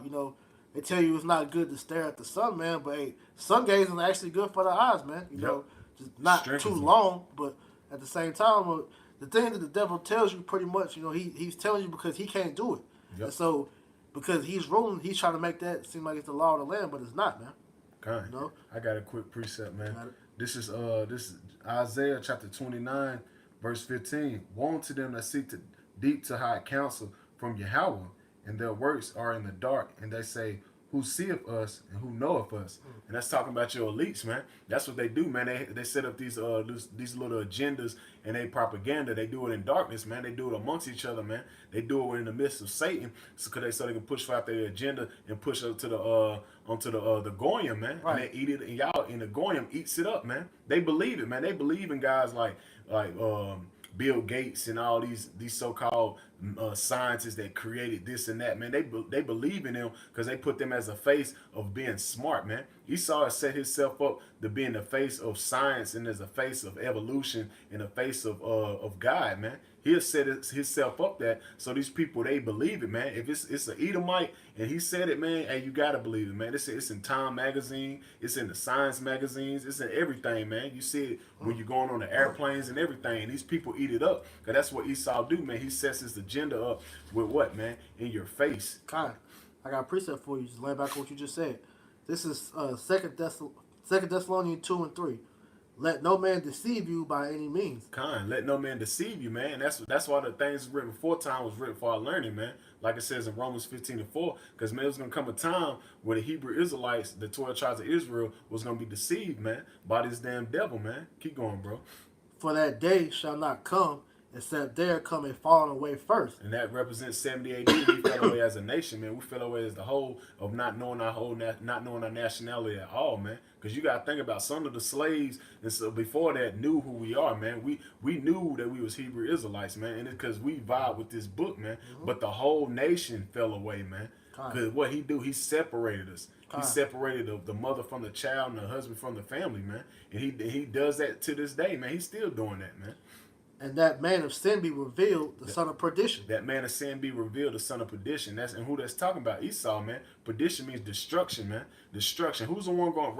they tell you it's not good to stare at the sun, man. But hey, sun gazing is actually good for the eyes, man. You know, just not too Strengthens them. long, but at the same time, the thing that the devil tells you pretty much, he's telling you because he can't do it. Yep. And so, because he's ruling, he's trying to make that seem like it's the law of the land, but it's not, man. Kind. You know? I got a quick precept, man. Got it. This is Isaiah chapter 29, verse 15. Woe to them that seek to deep to hide counsel from Yahweh, and their works are in the dark, and they say, who seeth us and who knoweth us? And that's talking about your elites, man. That's what they do, man. They set up these little agendas and they propaganda. They do it in darkness, man. They do it amongst each other, man. They do it in the midst of Satan, so they can push out their agenda and push it to onto the goyim, man. Right. And they eat it, and y'all in the goyim eats it up, man. They believe it, man. They believe in guys like Bill Gates and all these so-called scientists that created this and that, man. They believe in them because they put them as a face of being smart, man. Esau has set himself up to be in the face of science and as a face of evolution and the face of God, man. He has set himself up that so these people, they believe it, man. If it's an Edomite and he said it, man, hey, you gotta believe it, man. It's in Time magazine, it's in the science magazines, it's in everything, man. You see it when you're going on the airplanes and everything. And these people eat it up because that's what Esau do, man. He sets his agenda up with what, man? In your face. Kai, I got a precept for you. Just lay back on what you just said. This is Second Thessalonians 2 and 3. Let no man deceive you by any means. Kind, let no man deceive you, man. That's why the things written before time was written for our learning, man. Like it says in Romans 15 and 4, because man, there's gonna come a time where the Hebrew Israelites, the 12 tribes of Israel, was gonna be deceived, man, by this damn devil, man. Keep going, bro. For that day shall not come, except there come a falling away first. And that represents 70 AD. We fell away as a nation, man. We fell away as the whole of not knowing our nationality at all, man. Because you got to think about some of the slaves and so before that knew who we are, man. We knew that we was Hebrew Israelites, man, and it's because we vibe with this book, man. But the whole nation fell away, man. Because what he do, he separated us. He separated the mother from the child and the husband from the family, man. And he does that to this day, man. He's still doing that, man. And that man of sin be revealed, the son of perdition. That man of sin be revealed, the son of perdition. And who that's talking about? Esau, man. Perdition means destruction, man. Destruction. Who's the one going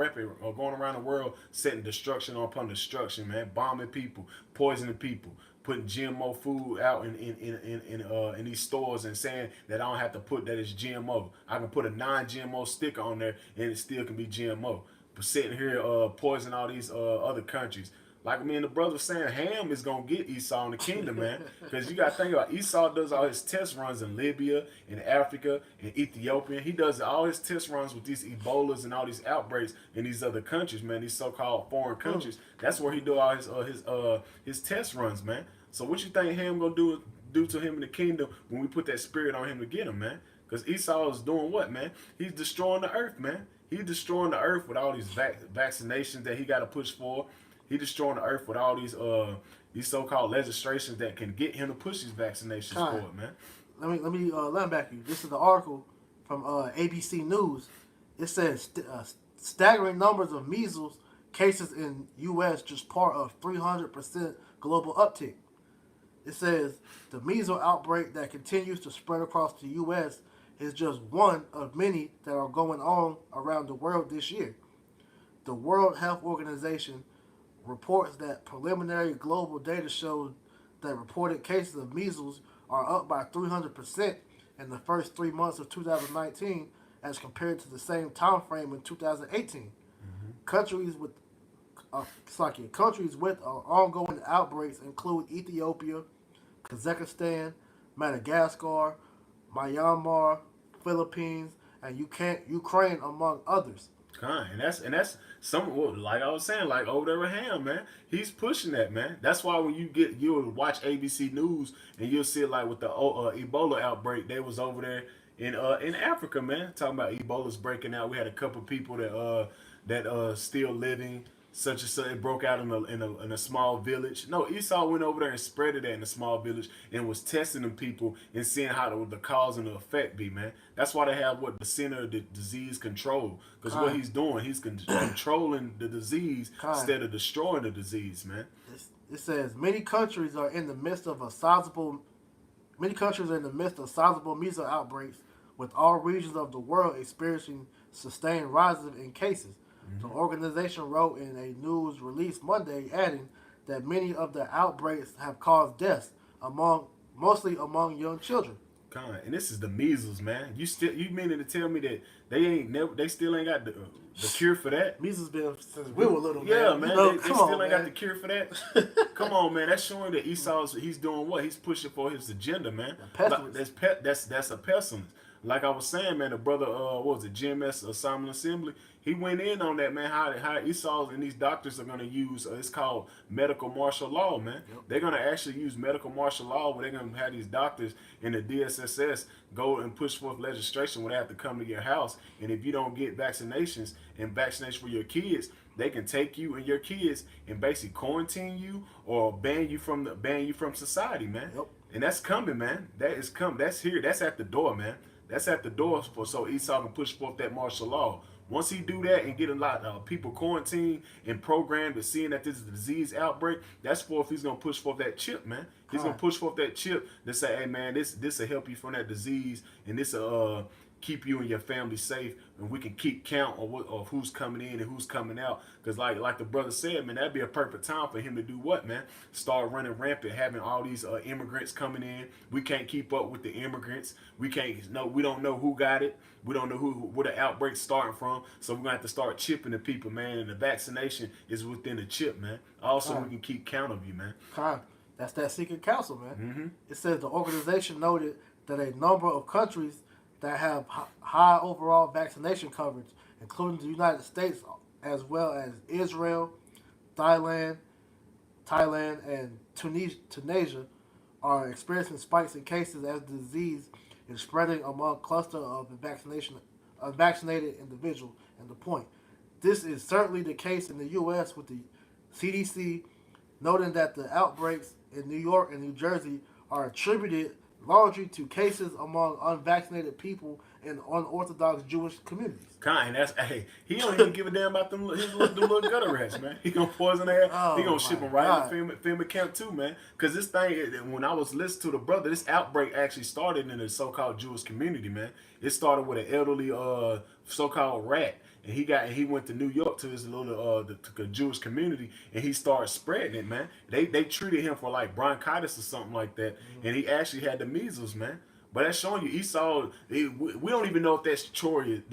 around the world setting destruction upon destruction, man? Bombing people, poisoning people, putting GMO food out in these stores and saying that I don't have to put that it's GMO. I can put a non-GMO sticker on there and it still can be GMO. But sitting here poisoning all these other countries. Like me and the brother saying, Ham is going to get Esau in the kingdom, man. Because you got to think about Esau does all his test runs in Libya, in Africa, in Ethiopia. He does all his test runs with these Ebolas and all these outbreaks in these other countries, man, these so-called foreign countries. That's where he do all his test runs, man. So what you think Ham going to do to him in the kingdom when we put that spirit on him to get him, man? Because Esau is doing what, man? He's destroying the earth, man. He's destroying the earth with all these vaccinations that he got to push for. He destroying the earth with all these so-called legislations that can get him to push these vaccinations forward, man. Let me land back you. This is the article from ABC News. It says staggering numbers of measles cases in U.S. just part of 300% global uptick. It says the measles outbreak that continues to spread across the U.S. is just one of many that are going on around the world this year. The World Health Organization reports that preliminary global data shows that reported cases of measles are up by 300% in the first 3 months of 2019 as compared to the same time frame in 2018. Mm-hmm. Countries with ongoing outbreaks include Ethiopia, Kazakhstan, Madagascar, Myanmar, Philippines, and Ukraine, among others. And that's some, like I was saying, like over there with Ham, man. He's pushing that, man. That's why when you'll watch ABC News and you'll see it like with the Ebola outbreak, they was over there in Africa, man, talking about Ebola's breaking out. We had a couple people that still living. Such and such, it broke out in a small village. No, Esau went over there and spread it in a small village and was testing them people and seeing how the cause and the effect be, man. That's why they have the Center of the Disease Control. Because what he's doing, he's controlling the disease instead of destroying the disease, man. It says many countries are in the midst of sizable measles outbreaks, with all regions of the world experiencing sustained rises in cases. The organization wrote in a news release Monday, adding that many of the outbreaks have caused deaths mostly among young children. And this is the measles, man. You meaning to tell me that they still ain't got the cure for that? Measles been since we were little, man. Yeah, man. You know, They come still on, ain't man. got the cure for that. Come on, man. That's showing that he's doing what? He's pushing for his agenda, man. Pestilence. That's a pestilence. Like I was saying, man, the brother, what was it, GMS Simon Assembly? He went in on that, man. How Esau and these doctors are going to use, it's called medical martial law, man. Yep. They're going to actually use medical martial law where they're going to have these doctors in the DSSS go and push forth legislation where they have to come to your house. And if you don't get vaccinations and vaccination for your kids, they can take you and your kids and basically quarantine you or ban you from society, man. Yep. And that's coming, man. That is coming. That's here. That's at the door, man. That's at the door so Esau can push forth that martial law. Once he do that and get a lot of people quarantined and programmed to seeing that this is a disease outbreak, that's for if he's gonna push forth that chip, man. He's gonna push forth that chip to say, hey man, this will help you from that disease and this keep you and your family safe, and we can keep count of who's coming in and who's coming out. Because like the brother said, man, that'd be a perfect time for him to do what, man? Start running rampant, having all these immigrants coming in. We can't keep up with the immigrants. We don't know who got it. We don't know where the outbreak's starting from. So we're gonna have to start chipping the people, man. And the vaccination is within the chip, man. Also, we can keep count of you, man. That's that secret council, man. Mm-hmm. It says the organization noted that a number of countries that have high overall vaccination coverage, including the United States, as well as Israel, Thailand, and Tunisia, are experiencing spikes in cases as the disease is spreading among cluster of vaccinated individuals. And the point, this is certainly the case in the U.S. with the CDC noting that the outbreaks in New York and New Jersey are attributed largely to cases among unvaccinated people in unorthodox Jewish communities. He don't even give a damn about them little gutter rats, man. He gonna poison their he gonna ship them right in the FEMA camp too, man. Because this thing, when I was listening to the brother, this outbreak actually started in the so-called Jewish community, man. It started with an elderly so-called rat. And he went to New York to his little the Jewish community, and he started spreading it, man. They treated him for like bronchitis or something like that, and he actually had the measles, man. But that's showing you Esau. We don't even know if that story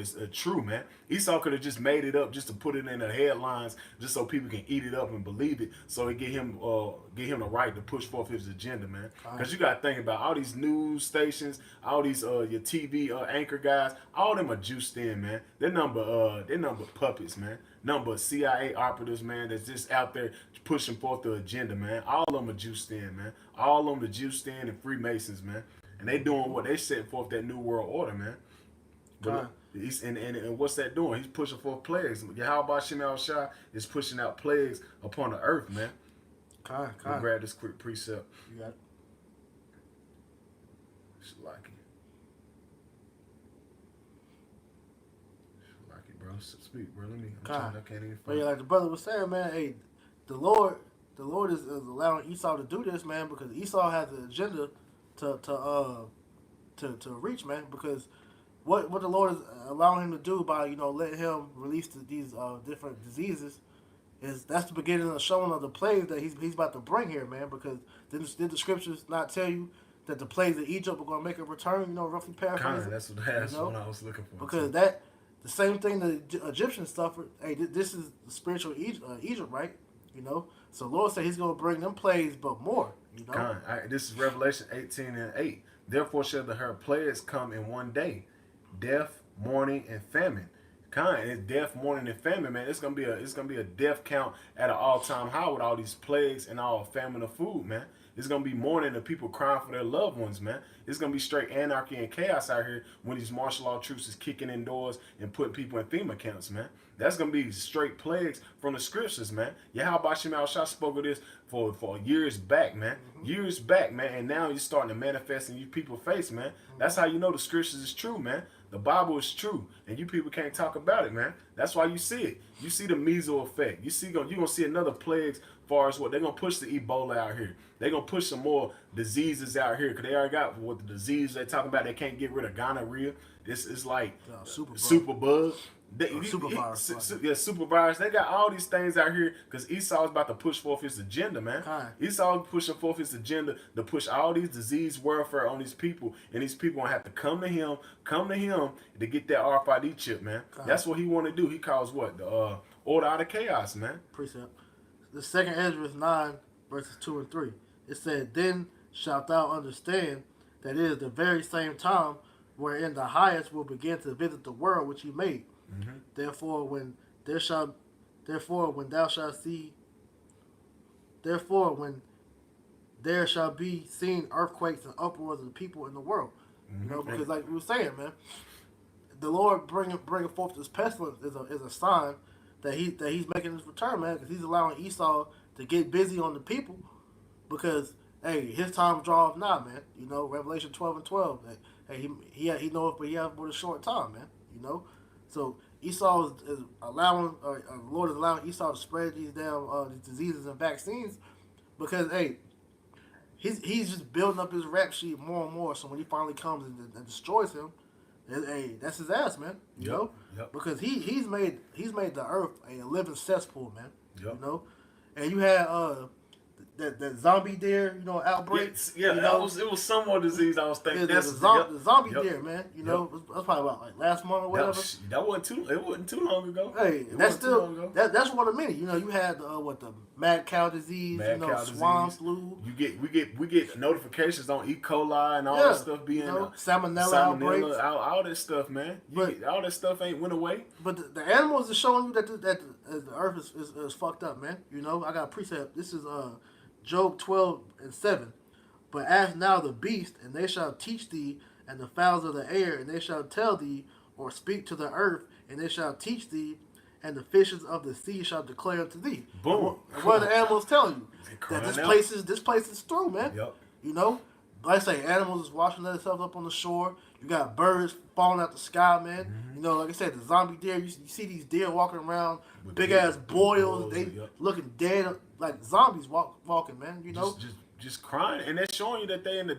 is true, man. Esau could have just made it up just to put it in the headlines, just so people can eat it up and believe it, so it get him the right to push forth his agenda, man. Because you got to think about all these news stations, all these your TV anchor guys, all them are juiced in, man. They're number puppets, man. Number CIA operatives, man, that's just out there pushing forth the agenda, man. All of them are juiced in, man. All of them are juiced in and Freemasons, man. And they doing what they set forth that new world order, man. But and what's that doing? He's pushing forth plagues. Yahweh Shem Shah is pushing out plagues upon the earth, man. We'll grab this quick precept. You got it. Shalaki, bro. Speak, bro. I can't even. But yeah, like the brother was saying, man. Hey, the Lord is allowing Esau to do this, man, because Esau has an agenda to reach, man. Because what the Lord is allowing him to do by letting him release these different diseases that's the beginning of the showing of the plagues that he's about to bring here, man. Because did the scriptures not tell you that the plagues of Egypt were going to make a return? Roughly paraphrasing. That's what I was looking for. Because the same thing the Egyptians suffered. Hey, this is the spiritual Egypt, right? So Lord said He's going to bring them plagues, but more. This is Revelation 18:8. Therefore shall her plagues come in one day, death, mourning, and famine. It's death, mourning, and famine, man. It's gonna be a death count at an all-time high with all these plagues and all famine of food, man. It's gonna be mourning and people crying for their loved ones, man. It's gonna be straight anarchy and chaos out here when these martial law troops is kicking indoors and putting people in FEMA camps, man. That's gonna be straight plagues from the scriptures, man. Yahweh Shem Shah spoke of this for years back, man. Years back, man, and now it's starting to manifest in you people's face, man. That's how you know the scriptures is true, man. The Bible is true, and you people can't talk about it, man. That's why you see it. You see the measles effect. You're gonna see another plagues far as what they're gonna push the Ebola out here. They're gonna push some more diseases out here because they already got what the disease they're talking about. They can't get rid of gonorrhea. It's like super bug. Super virus. Yeah, super virus. They got all these things out here because Esau's about to push forth his agenda, man. Esau's pushing forth his agenda to push all these disease warfare on these people, and these people gonna have to come to him to get that RFID chip, man. That's what he want to do. He calls what the order out of chaos, man. Precept. The second Ezra 9 verses 2 and 3. It said, "Then shalt thou understand that it is the very same time wherein the highest will begin to visit the world which he made. Mm-hmm. Therefore, when thou shalt see, when there shall be seen earthquakes and uproars of the people in the world." Mm-hmm. You know, because like we were saying, man, the Lord bringing forth this pestilence is a sign that he's making his return, man, because he's allowing Esau to get busy on the people, because hey, his time draweth nigh, man. You know, Revelation 12 and 12. Hey, he knoweth, but he hath but a short time, man. You know, so Esau is allowing, or the Lord is allowing Esau to spread these these diseases and vaccines, because hey, he's just building up his rap sheet more and more. So when he finally comes and destroys him, hey, that's his ass, man. You know, because he's made the earth a living cesspool, man. Yep. You know, and you had that zombie deer, you know, outbreak. Yeah, you know? it was some more disease I was thinking. The zombie deer, man. You know, that's probably about like last month or whatever. It wasn't too long ago. Hey, that's one of many. You know, you had the mad cow disease, swine flu. We get notifications on E. coli and all that stuff being salmonella outbreaks, all that stuff, man. All that stuff ain't went away. But the animals are showing you that the earth is fucked up, man. You know, I got a precept. This is Job 12 and 7. "But ask now the beast, and they shall teach thee, and the fowls of the air, and they shall tell thee, or speak to the earth, and they shall teach thee, and the fishes of the sea shall declare unto thee." Boom. And what are the animals telling you? That this place is through, man. Yep. You know? Like I say, animals is washing themselves up on the shore. You got birds falling out the sky, man. Mm-hmm. You know, like I said, the zombie deer, you see these deer walking around, with big ass boils. They looking dead, like zombies walking, man. You know? Just crying, and that's showing you that they're in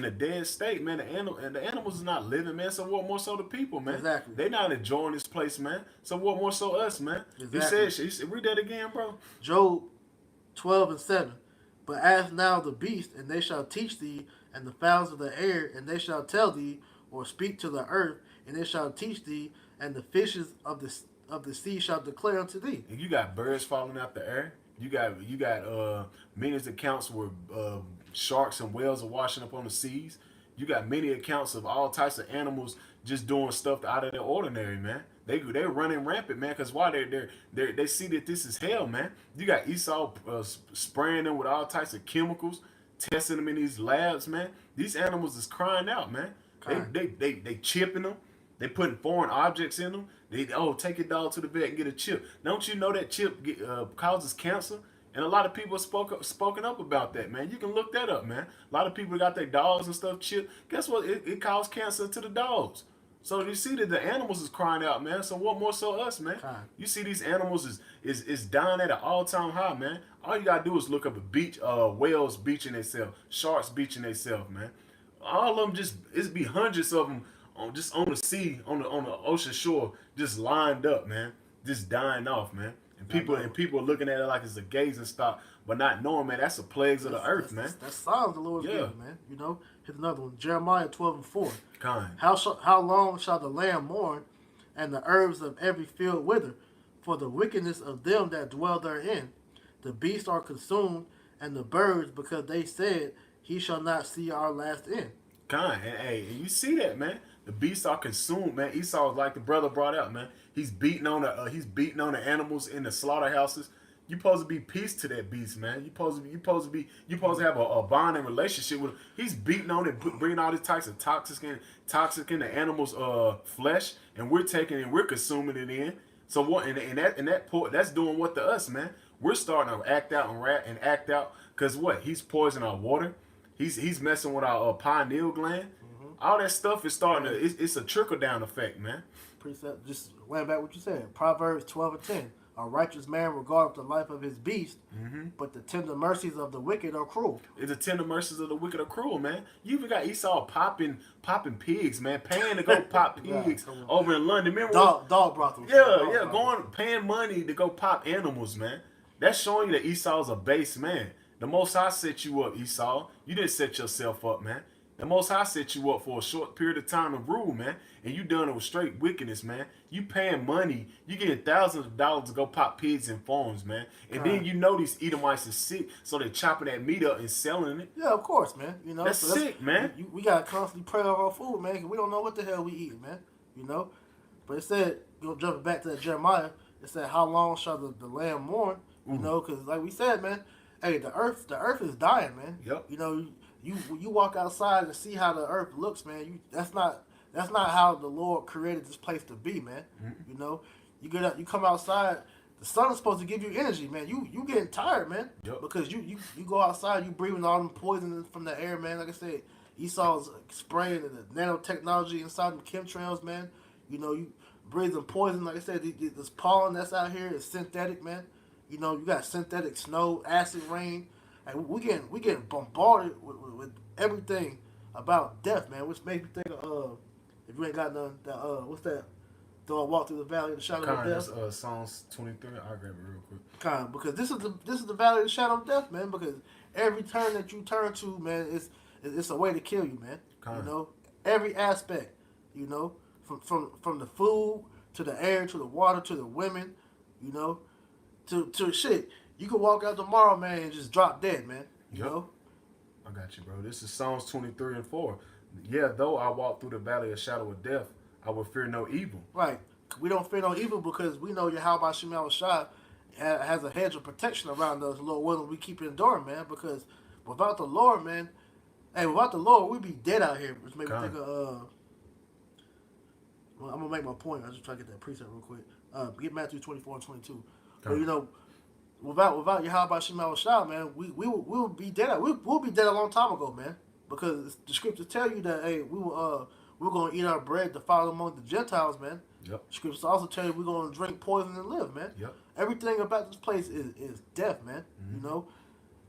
a dead state, man. The animals is not living, man. So what more so the people, man? Exactly. They not enjoying this place, man. So what more so us, man? Exactly. He said, read that again, bro. Job 12 and 7. "But ask now the beast, and they shall teach thee, and the fowls of the air, and they shall tell thee, or speak to the earth, and they shall teach thee, and the fishes of the sea shall declare unto thee." And you got birds falling out the air. You got many accounts where sharks and whales are washing up on the seas. You got many accounts of all types of animals just doing stuff out of the ordinary, man. They're running rampant, man, because why they see that this is hell, man. You got Esau spraying them with all types of chemicals, testing them in these labs, man. These animals is crying out, man. They chipping them. They putting foreign objects in them. Take your dog to the vet and get a chip. Don't you know that chip causes cancer? And a lot of people have spoken up about that, man. You can look that up, man. A lot of people got their dogs and stuff chipped. Guess what? It caused cancer to the dogs. So you see that the animals is crying out, man. So what more so us, man? You see these animals is dying at an all-time high, man. All you gotta do is look up a beach, whales beaching themselves, sharks beaching themselves, man. All of them it's be hundreds of them on the sea, on the ocean shore, just lined up, man, just dying off, man. And people are looking at it like it's a gazing stock, but not knowing, man, that's the plagues of the earth, man. That's signs the Lord's giving, man. You know, here's another one. Jeremiah 12 and 4. Kind. How long shall the land mourn, and the herbs of every field wither, for the wickedness of them that dwell therein? The beasts are consumed, and the birds, because they said, he shall not see our last end. Kind. And you see that, man. The beasts are consumed, man. Esau, like the brother brought out, man. He's beating on the animals in the slaughterhouses. You supposed to be peace to that beast, man. You supposed to have a bonding relationship with him. He's beating on it, bringing all these types of toxic in the animals' flesh, and we're taking it, we're consuming it in. So what? That's doing what to us, man. We're starting to act out because what? He's poisoning our water. He's messing with our pineal gland. All that stuff is starting to. It's a trickle down effect, man. Precept. Just went back what you said. Proverbs 12 and 10. A righteous man regardeth the life of his beast, Mm-hmm. but the tender mercies of the wicked are cruel. It's the tender mercies of the wicked are cruel, man. You even got Esau popping pigs, man, paying to go pop Right, pigs come on. over in London. Remember? Dog brothels. Yeah, Dog yeah, brothels. going paying money to go pop animals, man. That's showing you that Esau's a base man. The Most High set you up, Esau. You didn't set yourself up, man. The Most High set you up for a short period of time to rule, man. And you done it with straight wickedness, man. You paying money. You getting thousands of dollars to go pop pigs in farms, man. And then you know these Edomites is sick, so they're chopping that meat up and selling it. Yeah, of course, man. You know, That's sick, man. We gotta constantly pray over our food, man, because we don't know what the hell we eat, man. You know, but it said, jumping back to that Jeremiah, it said, "How long shall the land mourn?" You know, because like we said, man, hey, the earth is dying, man. Yep. You know, you walk outside and see how the earth looks, man. That's not how the Lord created this place to be, man. Mm-hmm. You know, you get out, you come outside. The sun is supposed to give you energy, man. You getting tired, man. Yep. Because you go outside, you breathing all them poisons from the air, man. Like I said, Esau's spraying the nanotechnology inside the chemtrails, man. You know, you breathing poison. Like I said, this pollen that's out here is synthetic, man. You know, you got synthetic snow, acid rain. Like we getting bombarded with everything about death, man. Which makes me think of if you ain't got none, what's that? Though I walk through the valley of the shadow of death. Psalms 23. I'll grab it real quick. Kind, because this is the valley of the shadow of death, man. Because every turn that you turn to, man, it's a way to kill you, man. Kind. You know, every aspect. You know, from the food to the air to the water to the women. You know, to shit. You could walk out tomorrow, man, and just drop dead, man. You know. I got you, bro. This is Psalms 23 and 4. Yeah, though I walk through the valley of shadow of death, I will fear no evil. Right. We don't fear no evil because we know Yahweh Shema Shai has a hedge of protection around us, Lord willing, we keep enduring, man. Because without the Lord, man, without the Lord, we'd be dead out here. Which made me think of, well, I'm going to make my point. I just try to get that precept real quick. Get Matthew 24 and 22. But, you know, without Yahweh Shema Shai, man, we'll be dead. We'll be dead a long time ago, man. Because the scriptures tell you that, hey, we're going to eat our bread to follow among the Gentiles, man. Yep. Scriptures also tell you we're going to drink poison and live, man. Yep. Everything about this place is death, man. You know?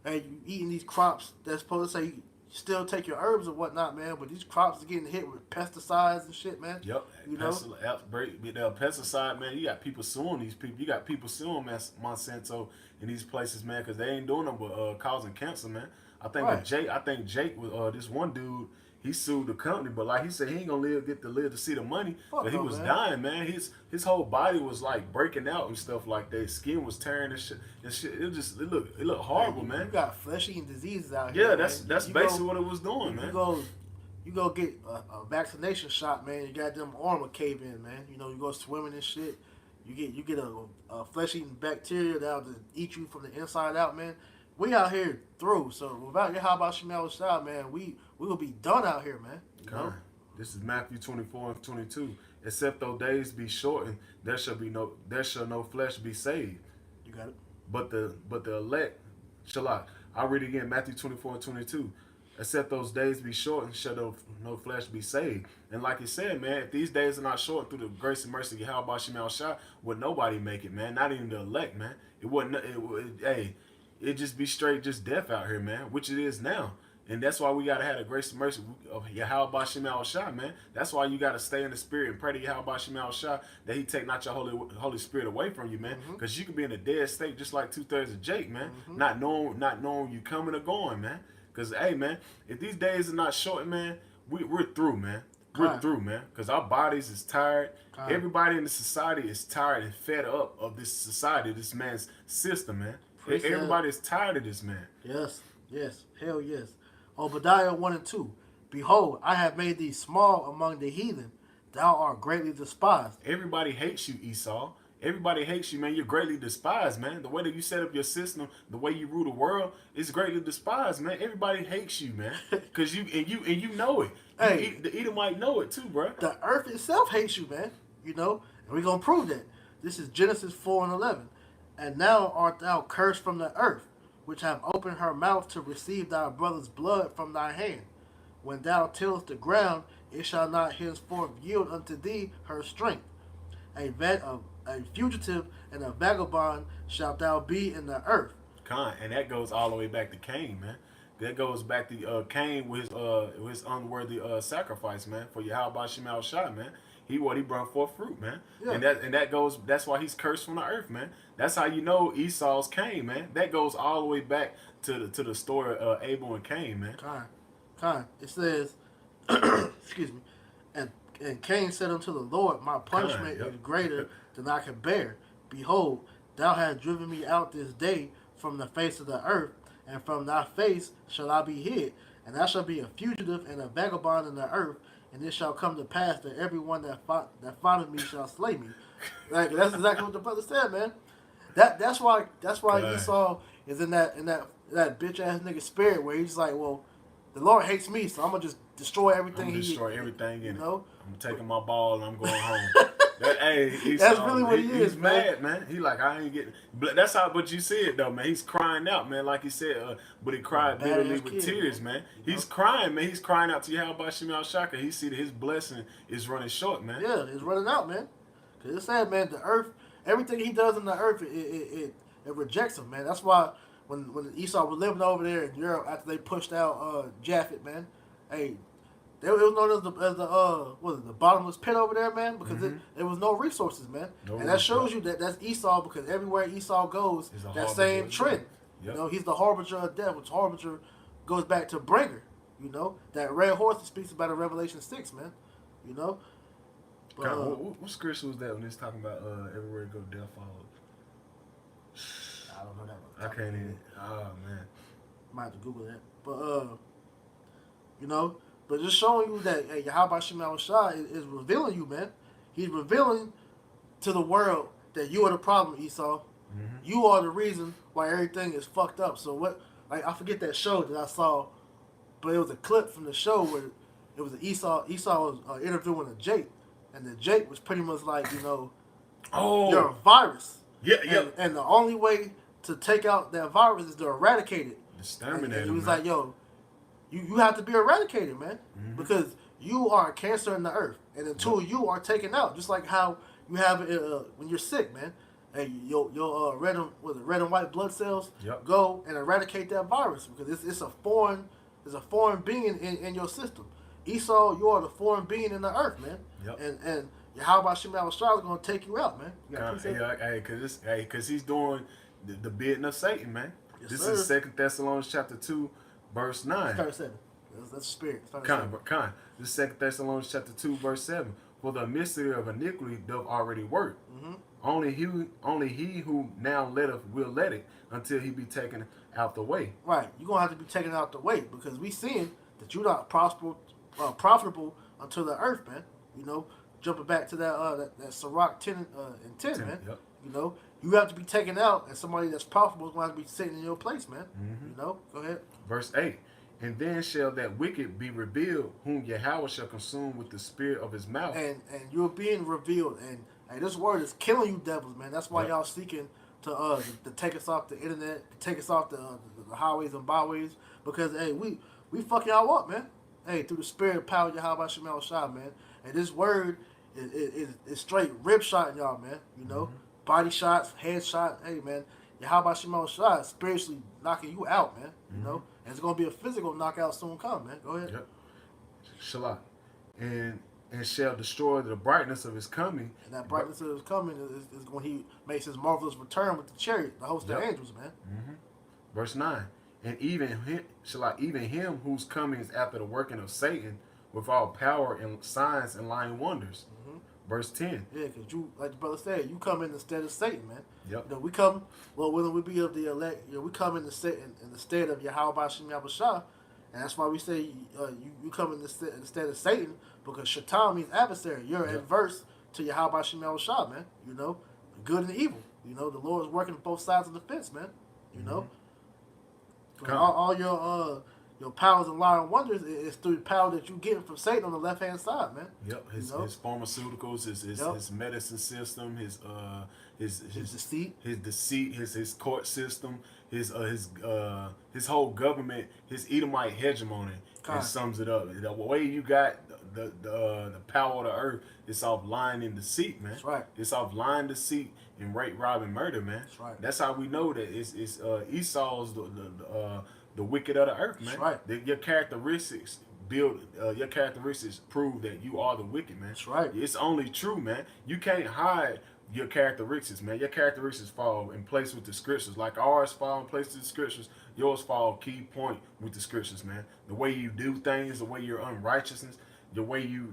And you eating these crops that's supposed to say you still take your herbs and whatnot, man, but these crops are getting hit with pesticides and shit, man. Yep. You know? Pesticide, man. You got people suing these people. You got people suing Monsanto in these places, man, because they ain't doing them but causing cancer, man. I think Jake was this one dude. He sued the company, but like he said, he ain't gonna get to live to see the money. But he was dying, man. His whole body was like breaking out and stuff like that. His skin was tearing and shit. It looked horrible, man. You got flesh eating diseases out here. Yeah, that's basically what it was doing, man. You go get a vaccination shot, man. You got them armor cave in, man. You know, you go swimming and shit. You get a flesh eating bacteria that'll eat you from the inside out, man. We out here through. So without Yahweh Shema Shai, man, we will be done out here, man. You know? This is Matthew 24 and 22. Except those days be shortened, there shall no flesh be saved. You got it. But the elect shall I'll read it again, Matthew 24 and 22. Except those days be shortened, shall no flesh be saved. And like he said, man, if these days are not shortened through the grace and mercy of Yahweh Shema Shai, would nobody make it, man? Not even the elect, man. It just be straight just death out here, man, which it is now. And that's why we got to have the grace and mercy of Yahweh Shema Shai, man. That's why you got to stay in the spirit and pray to Yahweh Shema Shai that he take not your Holy Spirit away from you, man. Because you can be in a dead state just like 2/3 of Jake, man. Not knowing you coming or going, man. Because, hey, man, if these days are not short, man, we're through, man. We're through, man. Because our bodies is tired. Everybody in the society is tired and fed up of this society, this man's system, man. Everybody's tired of this, man. Yes. Hell yes. Obadiah 1 and 2. Behold, I have made thee small among the heathen. Thou art greatly despised. Everybody hates you, Esau. Everybody hates you, man. You're greatly despised, man. The way that you set up your system, the way you rule the world, is greatly despised, man. Everybody hates you, man. Cause you know it. Hey, the Edomite know it too, bro. The earth itself hates you, man. You know, and we're gonna prove that. This is Genesis 4 and 11. And now art thou cursed from the earth, which have opened her mouth to receive thy brother's blood from thy hand. When thou tillest the ground, it shall not henceforth yield unto thee her strength. a fugitive and a vagabond shalt thou be in the earth. And that goes all the way back to Cain, man. That goes back to Cain with his unworthy sacrifice, man, for Yahweh Shemal Shah, man. He brought forth fruit, man. Yeah. And that goes. That's why he's cursed from the earth, man. That's how you know Esau's Cain, man. That goes all the way back to the story of Abel and Cain, man. It says, excuse me, and Cain said unto the Lord, my punishment is greater than I can bear. Behold, thou hast driven me out this day from the face of the earth, and from thy face shall I be hid, and I shall be a fugitive and a vagabond in the earth, and it shall come to pass that everyone that findeth me shall slay me. Like, that's exactly what the brother said, man. That's why Esau is in that bitch ass nigga spirit where he's like, well, the Lord hates me, so I'm gonna just destroy everything. Everything in it. Know? I'm taking my ball and I'm going home. Esau, that's really what he is, he's mad, man. He like, I ain't getting. But that's how. But you see it though, man. He's crying out, man. Like he said, but he cried bitterly with tears, man. He's crying, man. He's crying out to Yahweh Shemal Shaka. He see that his blessing is running short, man. Yeah, it's running out, man. Cause it's sad, man. The earth, everything he does in the earth, it rejects him, man. That's why when Esau was living over there in Europe after they pushed out Japhet, man, hey. It was known as the bottomless pit over there, man, because there was no resources, man. That shows you that's Esau, because everywhere Esau goes, that same trend. Yep. You know, he's the harbinger of death, which harbinger goes back to bringer. You know, that red horse that speaks about in Revelation 6, man. You know. But, what scripture was that when it's talking about everywhere you go, death follows? I don't know that one. I can't even. Oh man, might have to Google that. But you know. But just showing you that Yahweh Shemal Shah is revealing you, man. He's revealing to the world that you are the problem, Esau. Mm-hmm. You are the reason why everything is fucked up. So what? Like, I forget that show that I saw, but it was a clip from the show where it was Esau. Esau was interviewing a Jake, and the Jake was pretty much like, you know, you're a virus. Yeah. And the only way to take out that virus is to eradicate it. Exterminate it. And he was like, yo. You have to be eradicated, man, because you are a cancer in the earth, and until you are taken out, just like how you have it when you're sick, man. Hey, your red and white blood cells go and eradicate that virus, because it's a foreign being in your system. Esau, you are the foreign being in the earth, man. And Yahweh Shemal Shah is going to take you out, man. Because he's doing the bidding of Satan, man. Yes, this sir. is 2 Thessalonians chapter 2. Verse 9. That's the spirit. This is 2 Thessalonians chapter 2, verse 7. For the mystery of iniquity doth already work. Mm-hmm. Only he who now letteth will let it until he be taken out the way. Right. You're going to have to be taken out the way, because we seeing that you're not profitable unto the earth, man. You know, jumping back to that Sirach 10 and 10, man. Yep. You know, you have to be taken out, and somebody that's profitable is going to have to be sitting in your place, man. Mm-hmm. You know, go ahead. Verse 8. And then shall that wicked be revealed, whom Yahweh shall consume with the spirit of his mouth. And you're being revealed. And this word is killing you devils, man. That's why y'all seeking to take us off the internet, to take us off the highways and byways. Because, hey, we fuck y'all up, man. Hey, through the spirit of power of Yahweh Shemal Shah, man. And this word is straight rib shotting y'all, man. You know? Body shots, head shots. Hey, man. Yahweh Shemal Shah is spiritually knocking you out, man. You know? And it's going to be a physical knockout soon come, man. Go ahead. Yep. Shalak. And shall destroy the brightness of his coming. And that brightness of his coming is when he makes his marvelous return with the chariot, the host of angels, man. Mm-hmm. Verse 9. And even him whose coming is after the working of Satan with all power and signs and lying wonders. Mm-hmm. Verse 10. Yeah, because you, like the brother said, you come in instead of Satan, man. Yep. You know, we come, well, when we be of the elect, you know, we come in the stead of Yahweh Shemal Shah, and that's why we say you come in the stead of Satan, because Shaitan means adversary. You're adverse to Yahweh Shemal Shah, man. You know, good and evil. You know, the Lord is working both sides of the fence, man. You know, all your powers and lying wonders is through the power that you get from Satan on the left hand side, man. Yep, his pharmaceuticals, his medicine system, his deceit, his court system, his whole government, his Edomite hegemony. It sums it up. The way you got the power of the earth. It's off lying and deceit, man. That's right. It's off lying, deceit, and rape, rob, and murder, man. That's right. That's how we know that it's Esau's the wicked of the earth, man. That's right. Your characteristics your characteristics prove that you are the wicked, man. That's right. It's only true, man. You can't hide your characteristics, man. Your characteristics fall in place with the scriptures. Like ours fall in place with the scriptures, yours fall key point with the scriptures, man. The way you do things, the way your unrighteousness, the way you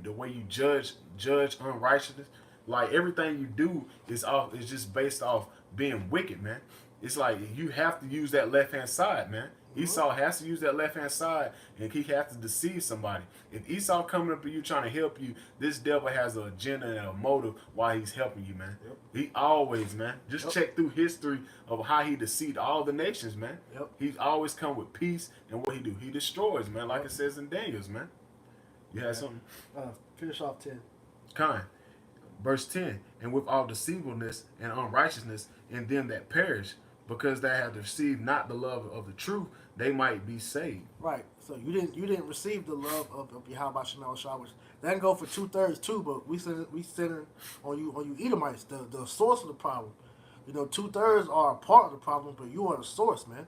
judge unrighteousness. Like everything you do is just based off being wicked, man. It's like you have to use that left hand side, man. Esau has to use that left hand side, and he has to deceive somebody. If Esau coming up to you trying to help you, this devil has an agenda and a motive why he's helping you, man. Yep. He always, man. Just check through history of how he deceived all the nations, man. Yep. He's always come with peace, and what he do, he destroys, man. Like it says in Daniel's, man. You had something? Finish off 10. Kind. Verse 10, and with all deceitfulness and unrighteousness in them that perish, because they have received not the love of the truth, they might be saved. Right. So you didn't receive the love of Yahweh Shema Shah, which that can go for 2/3 too, but we centered on you Edomites, the source of the problem. 2/3 are a part of the problem, but you are the source, man.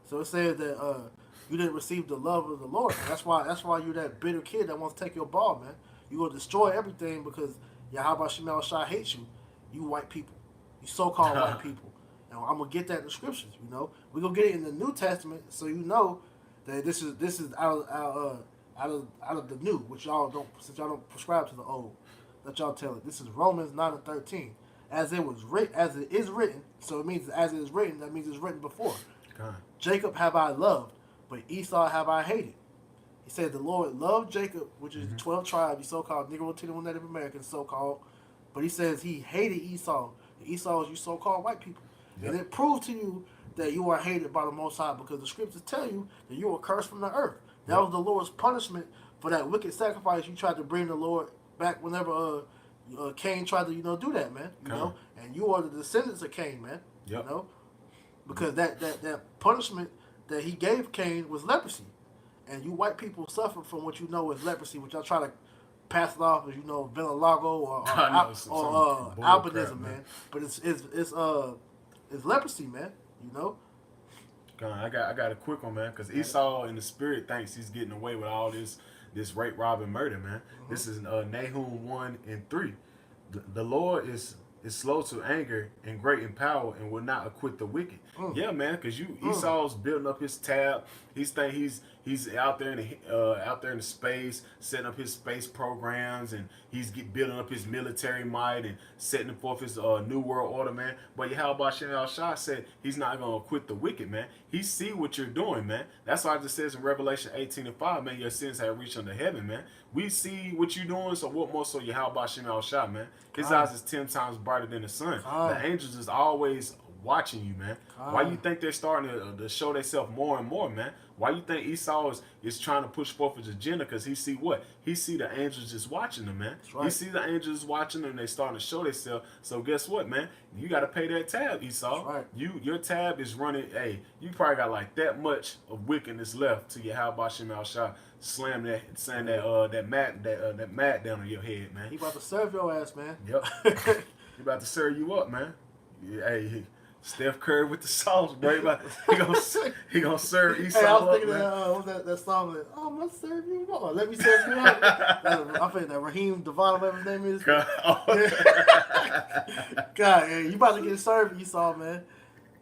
So it says that you didn't receive the love of the Lord. That's why you're that bitter kid that wants to take your ball, man. You will destroy everything because Yahweh Shema Shah hates you. You white people. You so-called white people. Now I'm gonna get that in the scriptures. We're gonna get it in the New Testament, so you know that this is out of the new, which y'all don't, since y'all don't prescribe to the old. That y'all tell it. This is Romans 9:13, as it is written. So it means as it is written. That means it's written before. God. Jacob have I loved, but Esau have I hated. He said the Lord loved Jacob, which is the 12 tribes, you so-called Negro Indian Native Americans, so-called. But he says he hated Esau. Esau is you so-called white people. Yep. And it proves to you that you are hated by the Most High because the scriptures tell you that you were cursed from the earth. That was the Lord's punishment for that wicked sacrifice you tried to bring the Lord back whenever Cain tried to do that, man. And you are the descendants of Cain, man. Yep. Because that punishment that he gave Cain was leprosy, and you white people suffer from what you know is leprosy, which y'all try to pass it off as villalago or albinism, man. But it's leprosy, man. I got a quick one, man, because Esau in the spirit thinks he's getting away with all this rape, rob, and murder, man. Mm-hmm. This is Nahum 1:3. The Lord is slow to anger and great in power and will not acquit the wicked. Yeah, man, because Esau's building up his tab. He's out there in the space, setting up his space programs, and he's building up his military might and setting forth his new world order, man. But Yahweh Shema Shah said he's not going to acquit the wicked, man. He see what you're doing, man. That's why it just says in Revelation 18:5, man, your sins have reached unto heaven, man. We see what you're doing, so what more so Yahweh Shema Shah, man? His eyes is 10 times brighter than the sun. The angels is always watching you, man. Why you think they're starting to show themselves more and more, man? Why you think Esau is trying to push forth his agenda? Because he see what? He see the angels just watching them, man. Right. He see the angels watching them, and they starting to show themselves. So guess what, man? You got to pay that tab, Esau. Right. Your tab is running. Hey, you probably got like that much of wickedness left to Yahweh Shema Shah slam that, saying that mat down on your head, man. He about to serve your ass, man. Yep. He about to serve you up, man. Hey, Steph Curry with the sauce, bro. He gonna serve Esau. Hey, I was thinking up, that song that I'm gonna serve you up. Let me serve you up. I think that Raheem Devon, whatever his name is. God, you about to get served, Esau, man.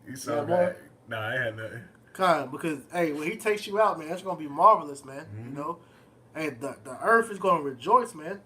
Esau, man. Nah, I had nothing. God, because when he takes you out, man, it's gonna be marvelous, man. Mm-hmm. And the earth is gonna rejoice, man.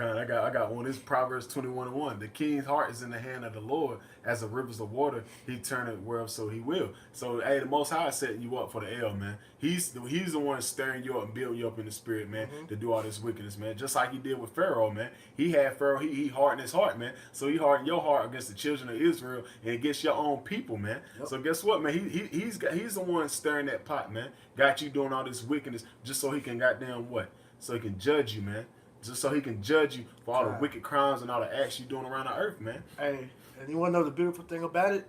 I got one. This is Proverbs 21:1. The king's heart is in the hand of the Lord. As the rivers of water, he turneth whereso he will. So, hey, the Most High is setting you up for the L, man. He's the one stirring you up and building you up in the spirit, man, to do all this wickedness, man. Just like he did with Pharaoh, man. He had Pharaoh, he hardened his heart, man. So he hardened your heart against the children of Israel and against your own people, man. Yep. So guess what, man? He's the one stirring that pot, man. Got you doing all this wickedness just so he can goddamn what? So he can judge you, man. Just so he can judge you for all the wicked crimes and all the acts you're doing around the earth, man. Hey, and you want to know the beautiful thing about it?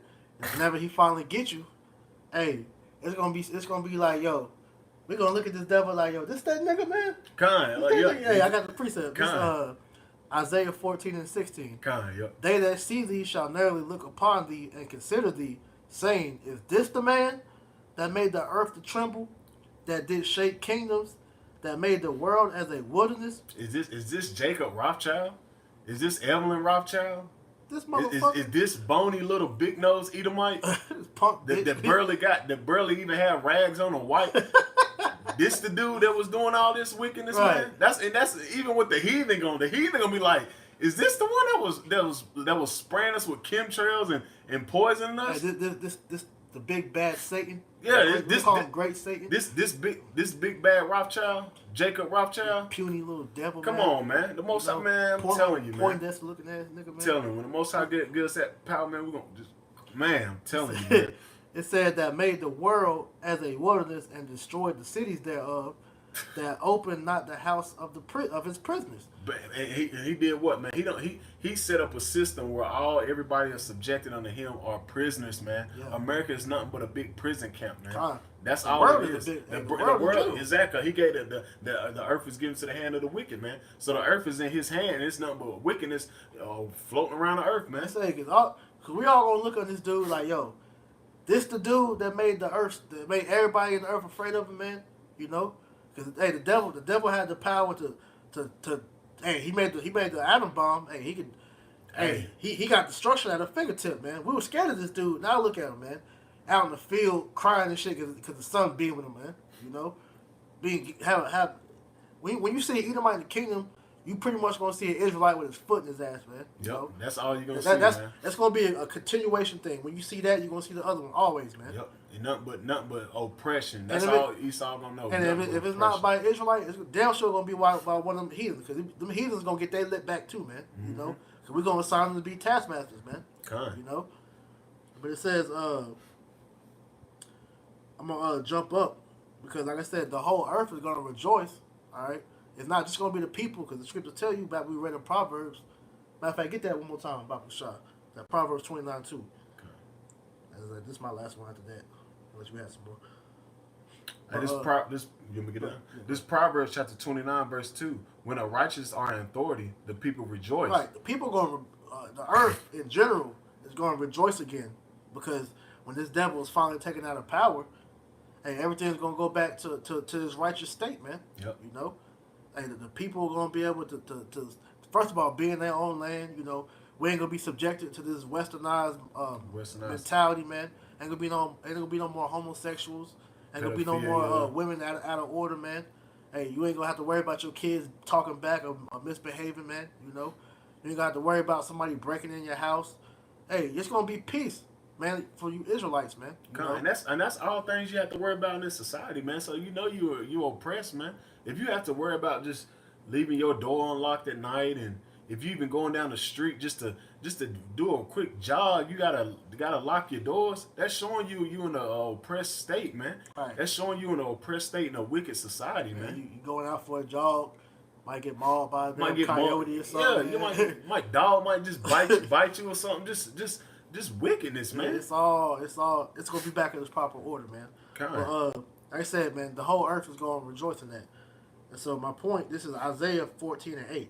Whenever he finally gets you, hey, it's gonna be like, yo, we gonna look at this devil like, yo, this that nigga, man. Kind, like, Hey, I got the precept. This Kind. Isaiah 14 and 16. Kind, yep. They that see thee shall narrowly look upon thee and consider thee, saying, is this the man that made the earth to tremble, that did shake kingdoms, that made the world as a wilderness? Is this Jacob Rothschild? Is this Evelyn Rothschild? This motherfucker. Is this bony little big nose Edomite This punk bitch. that barely even had rags on a white? This the dude that was doing all this wickedness, Right. man. That's even with the heathen gonna be like, is this the one that was spraying us with chemtrails and poisoning Hey, us? this the big bad Satan. Yeah, we call him Great Satan. This big bad Rothschild, Jacob Rothschild. Puny little devil. Come man. on, man. The Most High, man. I'm telling you, man. Poindexter looking ass nigga, man. Telling you, when the Most High get us that power, man, we're gonna just, man. I'm telling you, man. It said that made the world as a wilderness and destroyed the cities thereof, that opened not the house of of his prisoners. But he did what, man? He set up a system where everybody that's subjected under him are prisoners, man. Yeah. America is nothing but a big prison camp, man. God. That's The all world it is is. a big- The the world is jail. exactly. He gave the earth is given to the hand of the wicked, man. So the earth is in his hand. It's nothing but wickedness floating around the earth, man. I say, cause we all gonna look at this dude like, yo, this the dude that made the earth, that made everybody in the earth afraid of him, man. You know, because hey, the devil had the power to hey, he made the atom bomb. Hey, he could. Hey, he got destruction at a fingertip, man. We were scared of this dude. Now look at him, man. Out in the field crying and shit because the sun being with him, man. You know, when you see Edomite in the kingdom, you pretty much gonna see an Israelite with his foot in his ass, man. You know? That's all you're gonna see, That's man. that's gonna be a continuation thing. When you see that, you're gonna see the other one always, man. Yep. And nothing but oppression. That's And if all Esau gonna know. And Nothing but if it's not oppression. by an Israelite, it's damn sure gonna be by one of them heathens, because them heathens gonna get their lip back too, man. You know, because we're gonna assign them to be taskmasters, man. Kind. You know, but it says I'm gonna jump up because, like I said, the whole earth is gonna rejoice. All right, it's not just gonna be the people, because the scriptures tell you about we read in Proverbs. Matter of fact, get that one more time about Bashar. That Proverbs 29:2. This is my last one after that. Unless you have some more. You want me to get that? This Proverbs chapter 29 verse 2. When the righteous are in authority, the people rejoice. Right, the people the earth in general is going to rejoice again, because when this devil is finally taken out of power, hey, everything's going to go back to this righteous state, man. Yep. You know, hey, the people are going to be able to first of all be in their own land. You know, we ain't gonna be subjected to this westernized mentality, man. Ain't gonna be no more homosexuals. Ain't gonna be no more women out of order, man. Hey, you ain't gonna have to worry about your kids talking back or misbehaving, man. You know, you ain't gonna have to worry about somebody breaking in your house. Hey, it's gonna be peace, man, for you Israelites, man. You know? And that's all things you have to worry about in this society, man. So you know you're oppressed, man. If you have to worry about just leaving your door unlocked at night, and if you've been going down the street just to do a quick jog, you gotta lock your doors. That's showing you in an oppressed state, man. Right. That's showing you in an oppressed state in a wicked society, man. You going out for a jog, might get mauled by a coyote or something. Yeah, might dog might just bite you or something. Just wickedness, man. Yeah, it's gonna be back in its proper order, man. But like I said, man, the whole earth is gonna rejoice in that. And so my point, this is Isaiah 14:8.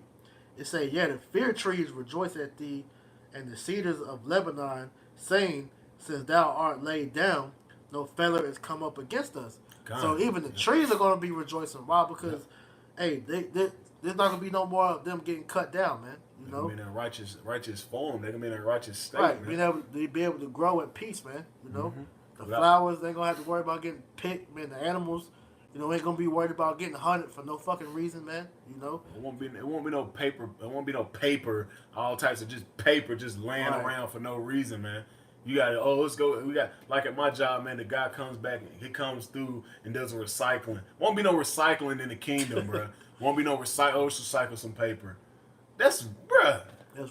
It say, yeah, the fir trees rejoice at thee, and the cedars of Lebanon, saying, since thou art laid down, no feller is come up against us. So even the trees are going to be rejoicing. Why? Because, hey, there's not going to be no more of them getting cut down, man. You know? They're going to be in a righteous form. They're going to be in a righteous state, right, man. be able to grow at peace, man. You know? Mm-hmm. The flowers, they ain't going to have to worry about getting picked, man. The animals, you know, ain't gonna be worried about getting hunted for no fucking reason, man. You know, it won't be no paper. It won't be no paper. All types of just paper just laying around for no reason, man. You got let's go. We got like at my job, man. The guy comes back, he comes through and does a recycling. Won't be no recycling in the kingdom, bro. Won't be no recycle. Let's recycle some paper. That's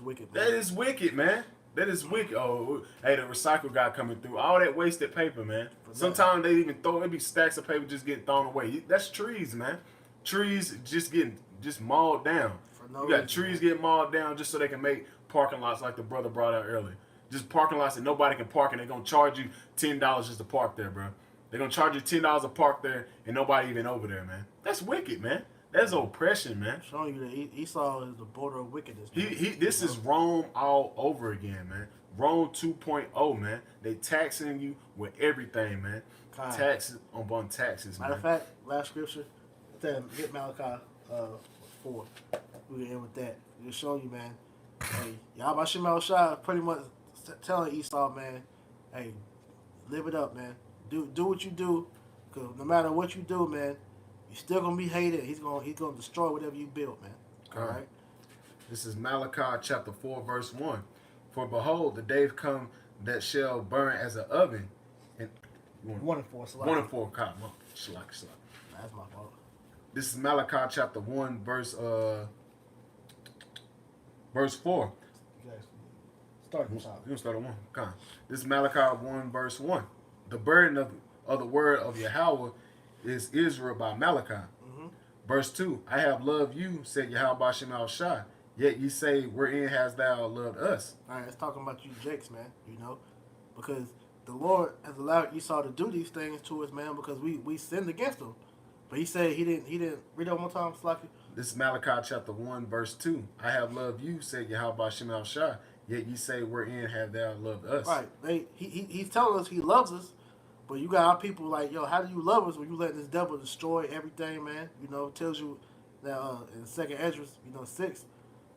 wicked. Man. That is wicked, man. That is wicked. Oh, hey, the recycle guy coming through. All that wasted paper, man. Sometimes they even be stacks of paper just getting thrown away. That's trees, man. Trees just getting mauled down. You got trees getting mauled down just so they can make parking lots like the brother brought out earlier. Just parking lots that nobody can park, and they're going to charge you $10 just to park there, bro. They're gonna charge you $10 to park there, and nobody even over there, man. That's wicked, man. That's oppression, man. I'm showing you that Esau is the border of wickedness. Man. This is Rome all over again, man. Rome 2.0, man. They taxing you with everything, man. Kind. Taxes on taxes, Matter man. of fact, last scripture, get Malachi 4. We can end with that. Just showing you, man. Hey, Yahweh Shema Shai pretty much telling Esau, man, hey, live it up, man. Do what you do, cause no matter what you do, man, you're still gonna be hated. He's gonna destroy whatever you build, man. All right. This is Malachi chapter 4, verse 1. For behold, the days come that shall burn as an oven. And 1 and 4. 1 and 4, cotton. Shalak. That's my fault. This is Malachi chapter 1, verse 4. You guys start the You top. can start at 1. Come on. This is Malachi 1, verse 1. The burden of the word of Yahweh is Israel by Malachi. Mm-hmm. Verse 2. I have loved you, said Yahweh Shema Shai. Yet ye say, wherein hast thou loved us? All right, it's talking about you jakes, man, you know, because the Lord has allowed Esau to do these things to us, man, because we sinned against him. But he said he didn't read it one more time, Slacky. This is Malachi chapter 1, verse 2. I have loved you, said Yahweh Shema Shai. Yet ye say, wherein have thou loved us? Right. He's telling us he loves us, but you got our people like, yo, how do you love us when you let this devil destroy everything, man? You know, it tells you that in 2nd Ezra, 6,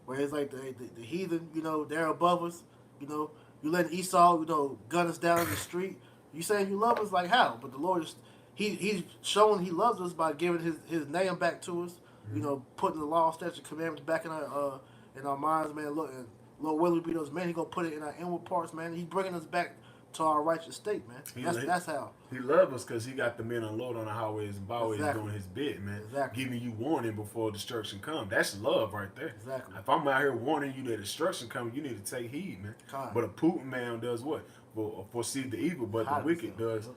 where it's like the heathen, you know, they're above us. You know, you letting Esau, you know, gun us down in the street. You saying you love us, like how? But the Lord is, he's showing he loves us by giving his name back to us. Mm-hmm. You know, putting the law, statutes, commandments back in our minds, man. Look, and Lord willing be those men, he gonna put it in our inward parts, man. He's bringing us back to our righteous state, man. That's how. He loves us because he got the men unload on the highways and byways doing his bit, man. Exactly. Giving you warning before destruction comes. That's love right there. Exactly. If I'm out here warning you that destruction coming, you need to take heed, man. But a Putin man does what? Well, foresee the evil, but the wicked does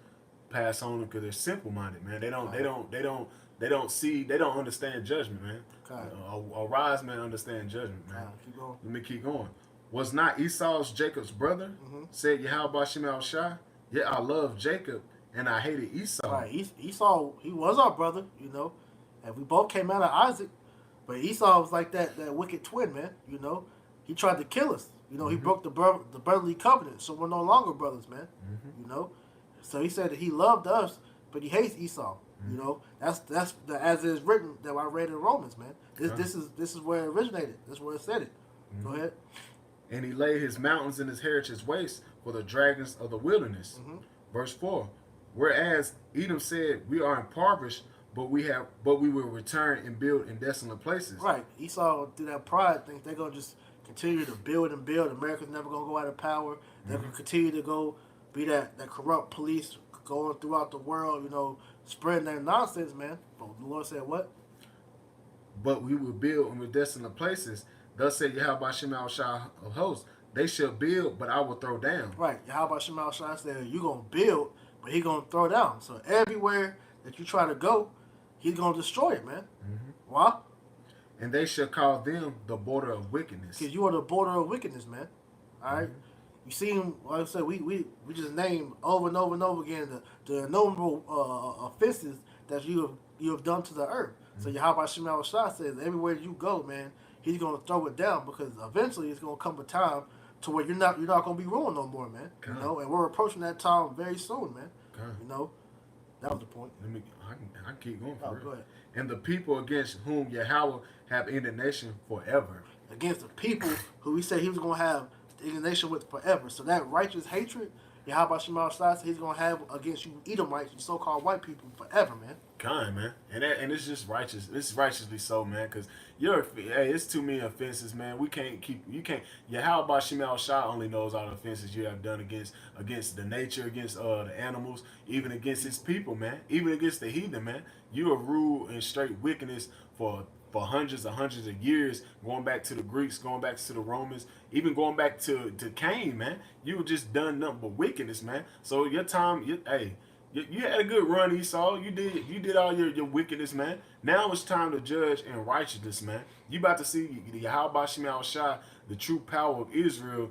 pass on because they're simple minded, man. They don't see, they don't understand judgment, man. A wise man understands judgment, man. Keep going. Let me keep going. Was not Esau's Jacob's brother? Mm-hmm. Said Yahweh Shema Shai. Yet I loved Jacob and I hated Esau. Right. Esau, he was our brother, you know, and we both came out of Isaac. But Esau was like that wicked twin, man. You know, he tried to kill us. You know, he broke the brotherly covenant, so we're no longer brothers, man. Mm-hmm. You know, so he said that he loved us, but he hates Esau. Mm-hmm. You know, that's as it is written that I read in Romans, man. This is where it originated. That's where it said it. Mm-hmm. Go ahead. And he laid his mountains in his heritage waste for the dragons of the wilderness. Mm-hmm. Verse 4. Whereas Edom said, we are impoverished, but we will return and build in desolate places. Right. Esau did that pride thing. They're gonna just continue to build and build. America's never gonna go out of power. They're gonna continue to go be that corrupt police going throughout the world, you know, spreading their nonsense, man. But the Lord said what? But we will build in desolate places. Thus said Yahweh Shema Shai of hosts, they shall build, but I will throw down. Right. Yahweh Shema Shai said, you're going to build, but he's going to throw down. So everywhere that you try to go, he's going to destroy it, man. Mm-hmm. Why? And they shall call them the border of wickedness. Because you are the border of wickedness, man. All right? Mm-hmm. You see him, like I said, we just named over and over and over again the innumerable offenses that you have done to the earth. Mm-hmm. So Yahweh Shema Shai says, everywhere you go, man, he's going to throw it down because eventually it's going to come a time to where you're not going to be ruined no more, man. You know, and we're approaching that time very soon, man. You know, that was the point. I can keep going. Go ahead. And the people against whom Yahweh have indignation forever. Against the people who he said he was going to have indignation with forever. So that righteous hatred, Yahweh Shema Shai said he's going to have against you Edomites, you so-called white people, forever, man. Man, and it's just righteous. It's righteously so, man. Because it's too many offenses, man. You can't. Yahweh Shema Shai only knows all the offenses you have done against the nature, against the animals, even against his people, man. Even against the heathen, man. You have ruled in straight wickedness for hundreds of years, going back to the Greeks, going back to the Romans, even going back to Cain, man. You just done nothing but wickedness, man. So your time, you had a good run, Esau. You did all your wickedness, man. Now it's time to judge in righteousness, man. You about to see the Yahweh Shema Shai, the true power of Israel.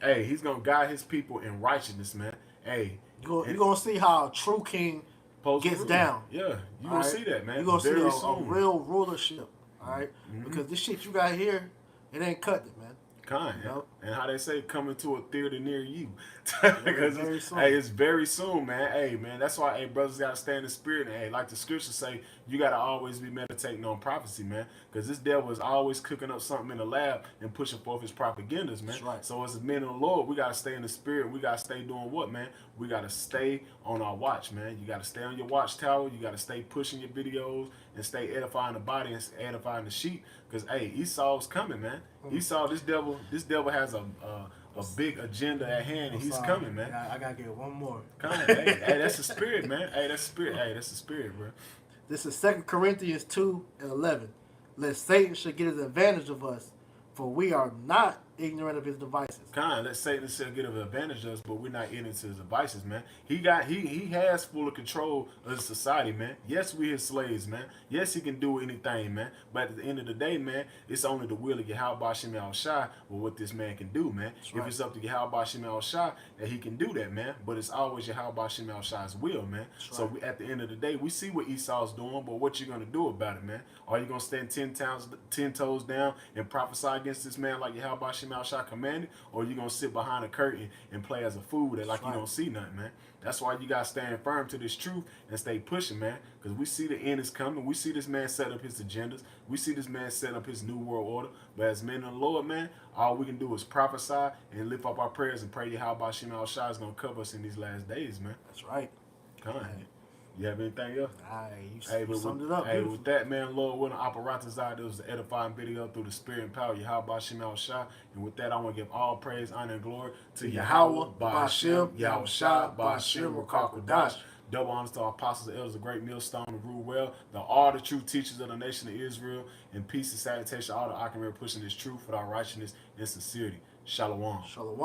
Hey, he's gonna guide his people in righteousness, man. Hey, You're gonna see how a true king gets down. Yeah, you All gonna right? see that, man. You're gonna see Very a soon. real rulership. All right? Because this shit you got here, it ain't cut it, man. Kind, You know? and how they say coming to a theater near you, Very, because very soon. hey, it's very soon, man. Hey, man, that's why brothers gotta stay in the spirit. And hey, like the scriptures say, you gotta always be meditating on prophecy, man, because this devil is always cooking up something in the lab and pushing forth his propagandas, man. That's right. So as men of the Lord, we gotta stay in the spirit. We gotta stay doing what, man? We gotta stay on our watch, man. You gotta stay on your watchtower. You gotta stay pushing your videos and stay edifying the body and edifying the sheep. Because hey, Esau's coming, man. Esau, this devil has a big agenda at hand, and he's coming, man. I gotta get one more. Coming, hey, that's the spirit, man. Hey, that's the spirit. Hey, that's the spirit, bro. This is 2 Corinthians 2:11. Lest Satan should get his advantage of us, for we are not ignorant of his devices. Let Satan still get an advantage of us, but we're not into his devices, man. He has full control of the society, man. Yes, we his slaves, man. Yes, he can do anything, man. But at the end of the day, man, it's only the will of Yahweh Shem Shai or what this man can do, man. Right. If it's up to Yahweh Shem Shai that he can do that, man. But it's always Yahweh Shem Shai's will, man. Right. So at the end of the day, we see what Esau's doing, but what you gonna do about it, man? Are you gonna stand 10 toes down and prophesy against this man like Yahweh Shem Shai commanded? Or you gonna sit behind a curtain and play as a fool that like you don't see nothing, man? That's why you gotta stand firm to this truth and stay pushing, man. Because we see the end is coming. We see this man set up his agendas. We see this man set up his new world order. But as men of the Lord, man, all we can do is prophesy and lift up our prayers and pray Yahweh Shem Shai is gonna cover us in these last days, man. That's right. Come on. You have anything else? You But summed it up. Hey, with that, man, Lord, we're the apparatus out. It was the edifying video through the spirit and power of Yahweh Shem Shai. And with that, I want to give all praise, honor, and glory to Yahweh, Ba'ashem, Yahweh Shai, Ba'ashem, Rakakwadash. Double honors to our apostles, the elders, the great millstone, the rule well, all the true teachers of the nation of Israel, and peace and salutation, all the Acharim pushing this truth with our righteousness and sincerity. Shalom. Shalom.